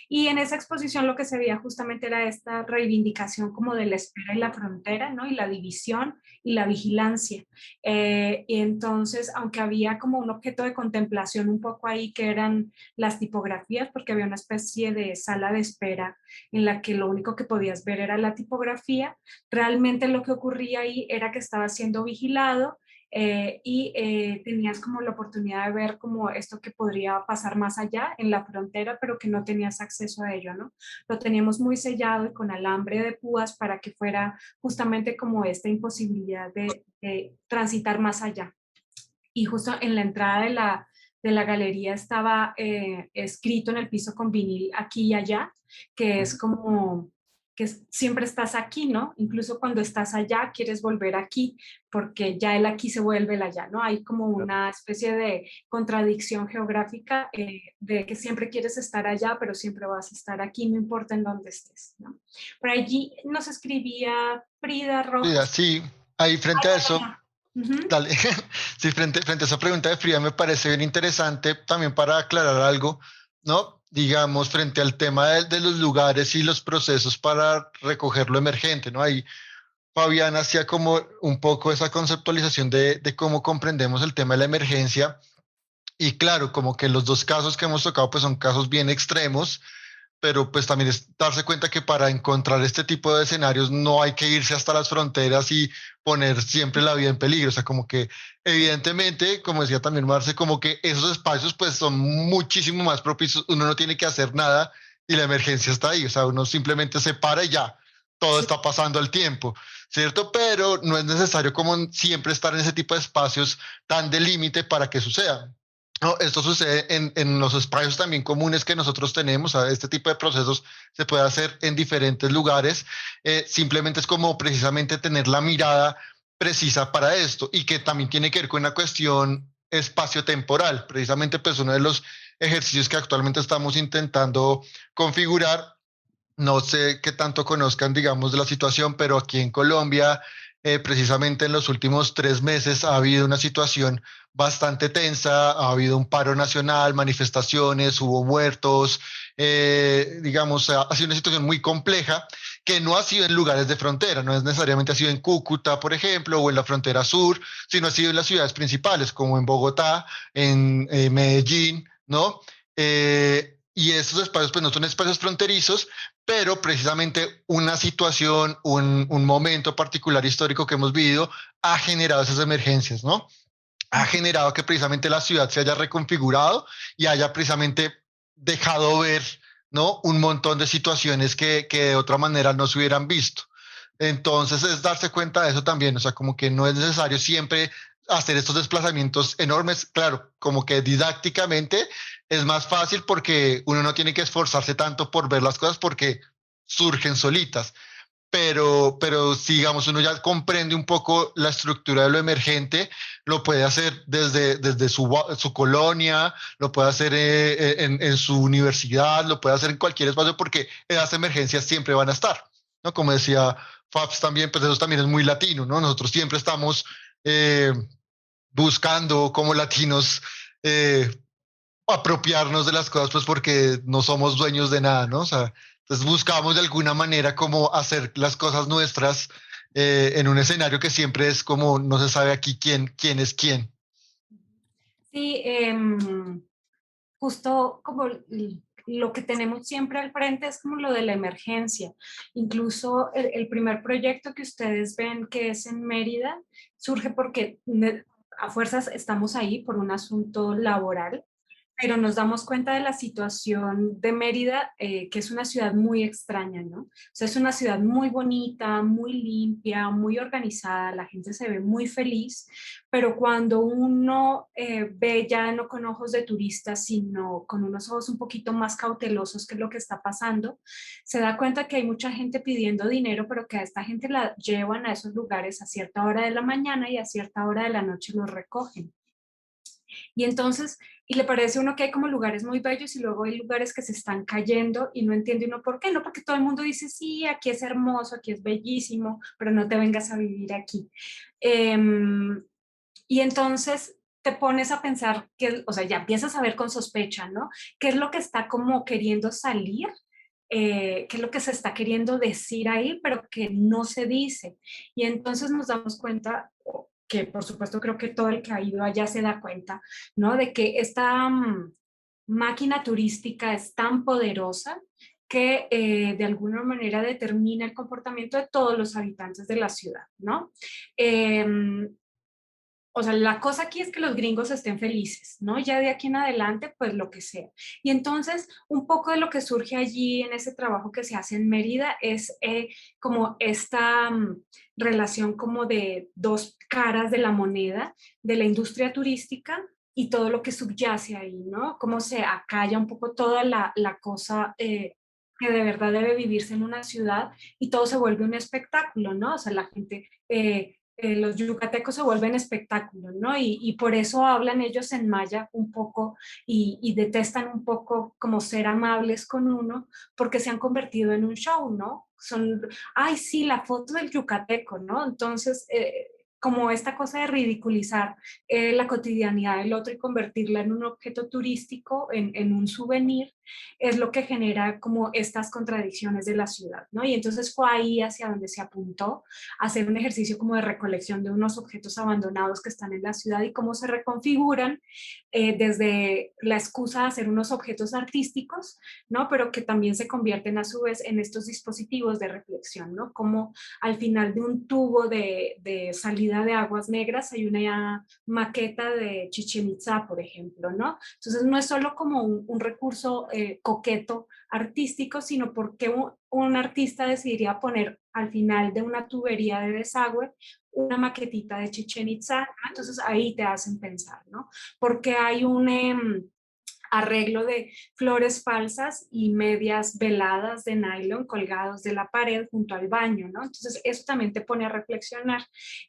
Speaker 3: Y en esa exposición lo que se veía justamente era esta reivindicación como de la espera y la frontera, ¿no? Y la división y la vigilancia. Y entonces, aunque había como un objeto de contemplación un poco ahí que eran las tipografías, porque había una especie de sala de espera en la que lo único que podías ver era la tipografía, realmente lo que ocurría ahí era que estaba siendo vigilado tenías como la oportunidad de ver como esto que podría pasar más allá en la frontera, pero que no tenías acceso a ello, ¿no? Lo teníamos muy sellado y con alambre de púas para que fuera justamente como esta imposibilidad de transitar más allá. Y justo en la entrada de la galería estaba escrito en el piso con vinil aquí y allá, que es como que siempre estás aquí, ¿no? Incluso cuando estás allá quieres volver aquí, porque ya el aquí se vuelve el allá, ¿no? Hay como una especie de contradicción geográfica de que siempre quieres estar allá, pero siempre vas a estar aquí, no importa en dónde estés, ¿no? Por allí nos escribía Frida Rojas.
Speaker 4: Sí, ahí frente a eso,
Speaker 3: Ujú.
Speaker 4: dale, sí, frente a esa pregunta de Frida me parece bien interesante también para aclarar algo, ¿no? Digamos, frente al tema de los lugares y los procesos para recoger lo emergente, ¿no? Ahí Fabián hacía como un poco esa conceptualización de cómo comprendemos el tema de la emergencia y claro, como que los dos casos que hemos tocado pues son casos bien extremos, pero pues también es darse cuenta que para encontrar este tipo de escenarios no hay que irse hasta las fronteras y poner siempre la vida en peligro. O sea, como que evidentemente, como decía también Marce, como que esos espacios pues son muchísimo más propicios, uno no tiene que hacer nada y la emergencia está ahí. O sea, uno simplemente se para y ya, todo
Speaker 3: Sí.
Speaker 4: está pasando al tiempo, ¿cierto? Pero no es necesario como siempre estar en ese tipo de espacios tan de límite para que suceda. No, esto sucede en los espacios también comunes que nosotros tenemos. ¿Sabe? Este tipo de procesos se puede hacer en diferentes lugares. Simplemente es como precisamente tener la mirada precisa para esto y que también tiene que ver con una cuestión espacio-temporal. Precisamente pues uno de los ejercicios que actualmente estamos intentando configurar, no sé qué tanto conozcan, digamos, de la situación, pero aquí en Colombia, precisamente en los últimos 3 meses ha habido una situación bastante tensa, ha habido un paro nacional, manifestaciones, hubo muertos, digamos, ha sido una situación muy compleja que no ha sido en lugares de frontera, no es necesariamente ha sido en Cúcuta, por ejemplo, o en la frontera sur, sino ha sido en las ciudades principales, como en Bogotá, en Medellín, ¿no? Y esos espacios pues no son espacios fronterizos, pero precisamente una situación, un momento particular histórico que hemos vivido ha generado esas emergencias, ¿no? Ha generado que precisamente la ciudad se haya reconfigurado y haya precisamente dejado ver, ¿no? Un montón de situaciones que de otra manera no se hubieran visto. Entonces es darse cuenta de eso también, o sea, como que no es necesario siempre hacer estos desplazamientos enormes, claro, como que didácticamente es más fácil porque uno no tiene que esforzarse tanto por ver las cosas porque surgen solitas, pero si digamos uno ya comprende un poco la estructura de lo emergente, lo puede hacer desde su colonia, lo puede hacer en su universidad, lo puede hacer en cualquier espacio porque esas emergencias siempre van a estar, ¿no? Como decía Fabs también, pues eso también es muy latino, ¿no? Nosotros siempre estamos eh, buscando como latinos eh, apropiarnos de las cosas, pues porque no somos dueños de nada, ¿no? O sea, entonces buscamos de alguna manera cómo hacer las cosas nuestras en un escenario que siempre es como no se sabe aquí quién es quién.
Speaker 3: Sí, justo como lo que tenemos siempre al frente es como lo de la emergencia. Incluso el primer proyecto que ustedes ven que es en Mérida surge porque a fuerzas estamos ahí por un asunto laboral, pero nos damos cuenta de la situación de Mérida, que es una ciudad muy extraña, ¿no? O sea, es una ciudad muy bonita, muy limpia, muy organizada, la gente se ve muy feliz, pero cuando uno ve ya no con ojos de turista, sino con unos ojos un poquito más cautelosos que es lo que está pasando, se da cuenta que hay mucha gente pidiendo dinero, pero que a esta gente la llevan a esos lugares a cierta hora de la mañana y a cierta hora de la noche los recogen. Y entonces, y le parece a uno que hay como lugares muy bellos y luego hay lugares que se están cayendo y no entiende uno por qué, no porque todo el mundo dice, sí, aquí es hermoso, aquí es bellísimo, pero no te vengas a vivir aquí. Y entonces te pones a pensar, que, o sea, ya empiezas a ver con sospecha, ¿no? ¿Qué es lo que está como queriendo salir? ¿Qué es lo que se está queriendo decir ahí, pero que no se dice? Y entonces nos damos cuenta, que por supuesto creo que todo el que ha ido allá se da cuenta, ¿no? De que esta máquina turística es tan poderosa que de alguna manera determina el comportamiento de todos los habitantes de la ciudad, ¿no? O sea, la cosa aquí es que los gringos estén felices, ¿no? Ya de aquí en adelante, pues lo que sea. Y entonces, un poco de lo que surge allí en ese trabajo que se hace en Mérida es como esta relación como de dos caras de la moneda, de la industria turística y todo lo que subyace ahí, ¿no? Cómo se acalla un poco toda la cosa que de verdad debe vivirse en una ciudad y todo se vuelve un espectáculo, ¿no? O sea, la gente los yucatecos se vuelven espectáculo, ¿no? Y por eso hablan ellos en maya un poco y detestan un poco como ser amables con uno, porque se han convertido en un show, ¿no? Son, ay, sí, la foto del yucateco, ¿no? Entonces, como esta cosa de ridiculizar la cotidianidad del otro y convertirla en un objeto turístico, en un souvenir, es lo que genera como estas contradicciones de la ciudad, ¿no? Y entonces fue ahí hacia donde se apuntó hacer un ejercicio como de recolección de unos objetos abandonados que están en la ciudad y cómo se reconfiguran desde la excusa de hacer unos objetos artísticos, ¿no? Pero que también se convierten a su vez en estos dispositivos de reflexión, ¿no? Como al final de un tubo de salida de aguas negras hay una maqueta de Chichén Itzá, por ejemplo, ¿no? Entonces no es solo como un recurso coqueto artístico, sino porque un artista decidiría poner al final de una tubería de desagüe una maquetita de Chichén Itzá, ¿no? Entonces ahí te hacen pensar, ¿no? Porque hay un arreglo de flores falsas y medias veladas de nylon colgados de la pared junto al baño, ¿no? Entonces eso también te pone a reflexionar.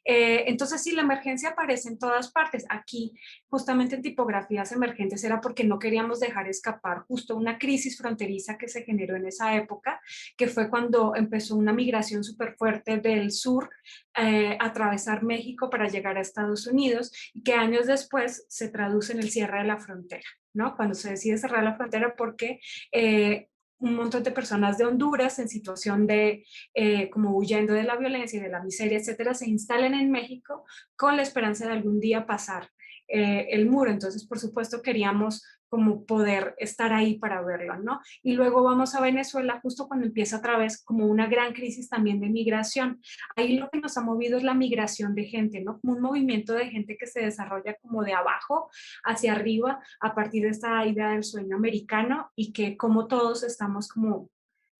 Speaker 3: Entonces sí, la emergencia aparece en todas partes. Aquí, justamente en tipografías emergentes, era porque no queríamos dejar escapar justo una crisis fronteriza que se generó en esa época, que fue cuando empezó una migración súper fuerte del sur atravesar México para llegar a Estados Unidos y que años después se traduce en el cierre de la frontera, ¿no? Cuando se decide cerrar la frontera porque un montón de personas de Honduras en situación de como huyendo de la violencia y de la miseria, etcétera, se instalan en México con la esperanza de algún día pasar el muro. Entonces, por supuesto, queríamos como poder estar ahí para verlo, ¿no? Y luego vamos a Venezuela justo cuando empieza otra vez como una gran crisis también de migración. Ahí lo que nos ha movido es la migración de gente, ¿no? Como un movimiento de gente que se desarrolla como de abajo hacia arriba a partir de esta idea del sueño americano y que como todos estamos como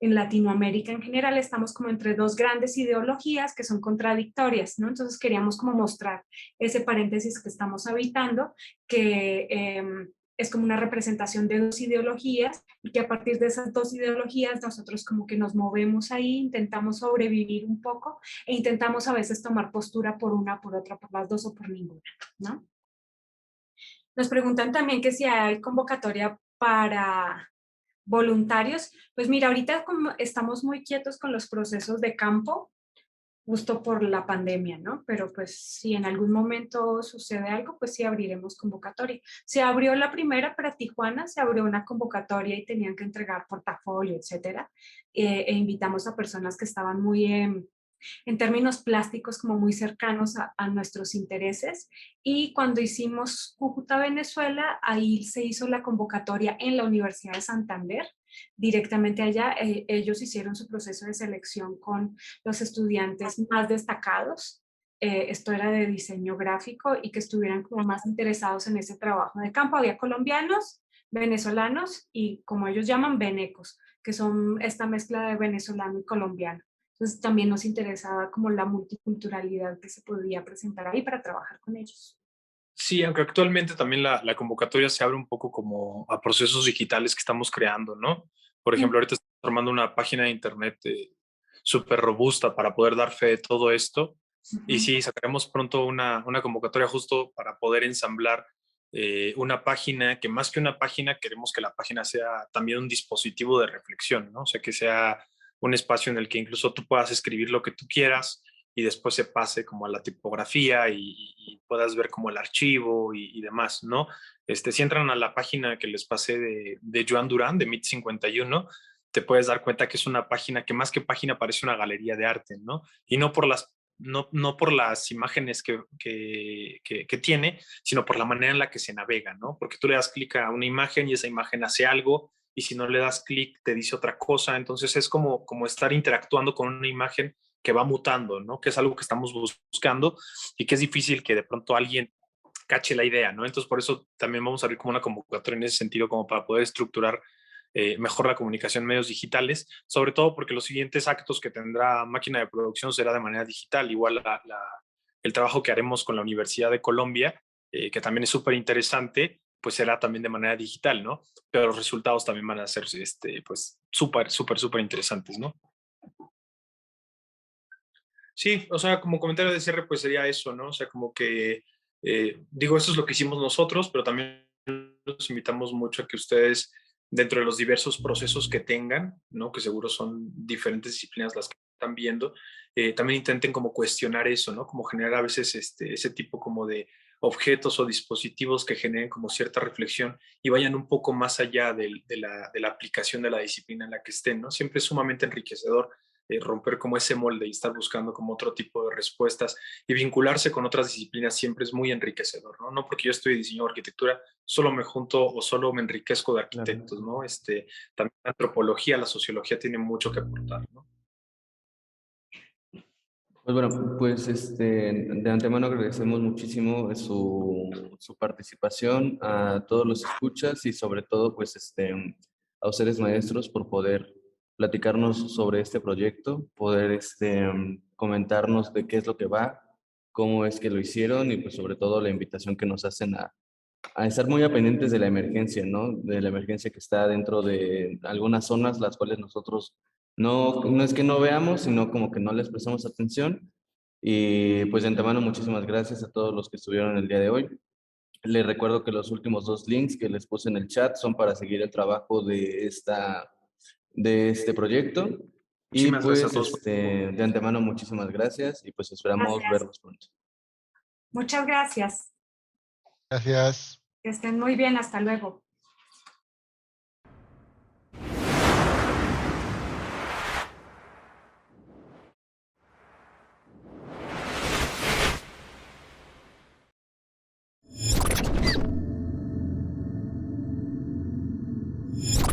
Speaker 3: en Latinoamérica en general estamos como entre dos grandes ideologías que son contradictorias, ¿no? Entonces queríamos como mostrar ese paréntesis que estamos habitando, que es como una representación de dos ideologías y que a partir de esas dos ideologías nosotros como que nos movemos ahí, intentamos sobrevivir un poco e intentamos a veces tomar postura por una, por otra, por las dos o por ninguna, ¿no? Nos preguntan también que si hay convocatoria para voluntarios. Pues mira, ahorita como estamos muy quietos con los procesos de campo, justo por la pandemia, ¿no? Pero pues si en algún momento sucede algo, pues sí abriremos convocatoria. Se abrió la primera para Tijuana, se abrió una convocatoria y tenían que entregar portafolio, etcétera. E invitamos a personas que estaban muy en términos plásticos como muy cercanos a nuestros intereses. Y cuando hicimos Cúcuta, Venezuela, ahí se hizo la convocatoria en la Universidad de Santander, directamente allá. Ellos hicieron su proceso de selección con los estudiantes más destacados. Esto era de diseño gráfico y que estuvieran como más interesados en ese trabajo de campo. Había colombianos, venezolanos y como ellos llaman, venecos, que son esta mezcla de venezolano y colombiano. Entonces también nos interesaba como la multiculturalidad que se podía presentar ahí para trabajar con ellos.
Speaker 5: Sí, aunque actualmente también la convocatoria se abre un poco como a procesos digitales que estamos creando, ¿no? Por ejemplo, ahorita estamos armando una página de internet súper robusta para poder dar fe de todo esto. Y sí, sacaremos pronto una convocatoria justo para poder ensamblar una página que más que una página queremos que la página sea también un dispositivo de reflexión, ¿no? O sea, que sea un espacio en el que incluso tú puedas escribir lo que tú quieras y después se pase como a la tipografía y puedas ver como el archivo y demás, ¿no? Si entran a la página que les pasé de Joan Durán, de MIT 51, te puedes dar cuenta que es una página que más que página parece una galería de arte, ¿no? Y no por no por las imágenes que tiene, sino por la manera en la que se navega, ¿no? Porque tú le das clic a una imagen y esa imagen hace algo, y si no le das clic te dice otra cosa. Entonces es como estar interactuando con una imagen que va mutando, ¿no? Que es algo que estamos buscando y que es difícil que de pronto alguien cache la idea, ¿no? Entonces por eso también vamos a abrir como una convocatoria en ese sentido, como para poder estructurar mejor la comunicación en medios digitales, sobre todo porque los siguientes actos que tendrá Máquina de Producción será de manera digital. Igual el trabajo que haremos con la Universidad de Colombia, que también es súper interesante, pues será también de manera digital, ¿no? Pero los resultados también van a ser pues súper interesantes, ¿no? Sí, o sea, como comentario de cierre, pues sería eso, ¿no? O sea, como que, digo, eso es lo que hicimos nosotros, pero también los invitamos mucho a que ustedes, dentro de los diversos procesos que tengan, ¿no? Que seguro son diferentes disciplinas las que están viendo, también intenten como cuestionar eso, ¿no? Como generar a veces ese tipo como de objetos o dispositivos que generen como cierta reflexión y vayan un poco más allá de la aplicación de la disciplina en la que estén, ¿no? Siempre es sumamente enriquecedor romper como ese molde y estar buscando como otro tipo de respuestas y vincularse con otras disciplinas siempre es muy enriquecedor, ¿no? No porque yo estoy diseño de arquitectura, solo me junto o solo me enriquezco de arquitectos, ¿no? También la antropología, la sociología tiene mucho que aportar, ¿no?
Speaker 1: Pues bueno, pues de antemano agradecemos muchísimo su participación, a todos los escuchas y sobre todo pues a ustedes maestros por poder platicarnos sobre este proyecto, poder comentarnos de qué es lo que va, cómo es que lo hicieron y pues sobre todo la invitación que nos hacen a estar muy a pendientes de la emergencia, ¿no? De la emergencia que está dentro de algunas zonas, las cuales nosotros no es que no veamos, sino como que no les prestamos atención. Y pues de antemano, muchísimas gracias a todos los que estuvieron el día de hoy. Les recuerdo que los últimos dos links que les puse en el chat son para seguir el trabajo de este proyecto. Y
Speaker 5: Muchísimas gracias a
Speaker 1: pues
Speaker 5: todos.
Speaker 1: de antemano, muchísimas gracias y pues esperamos
Speaker 3: Gracias.
Speaker 1: verlos pronto.
Speaker 3: Muchas gracias.
Speaker 4: Gracias.
Speaker 3: Que estén muy bien. Hasta luego.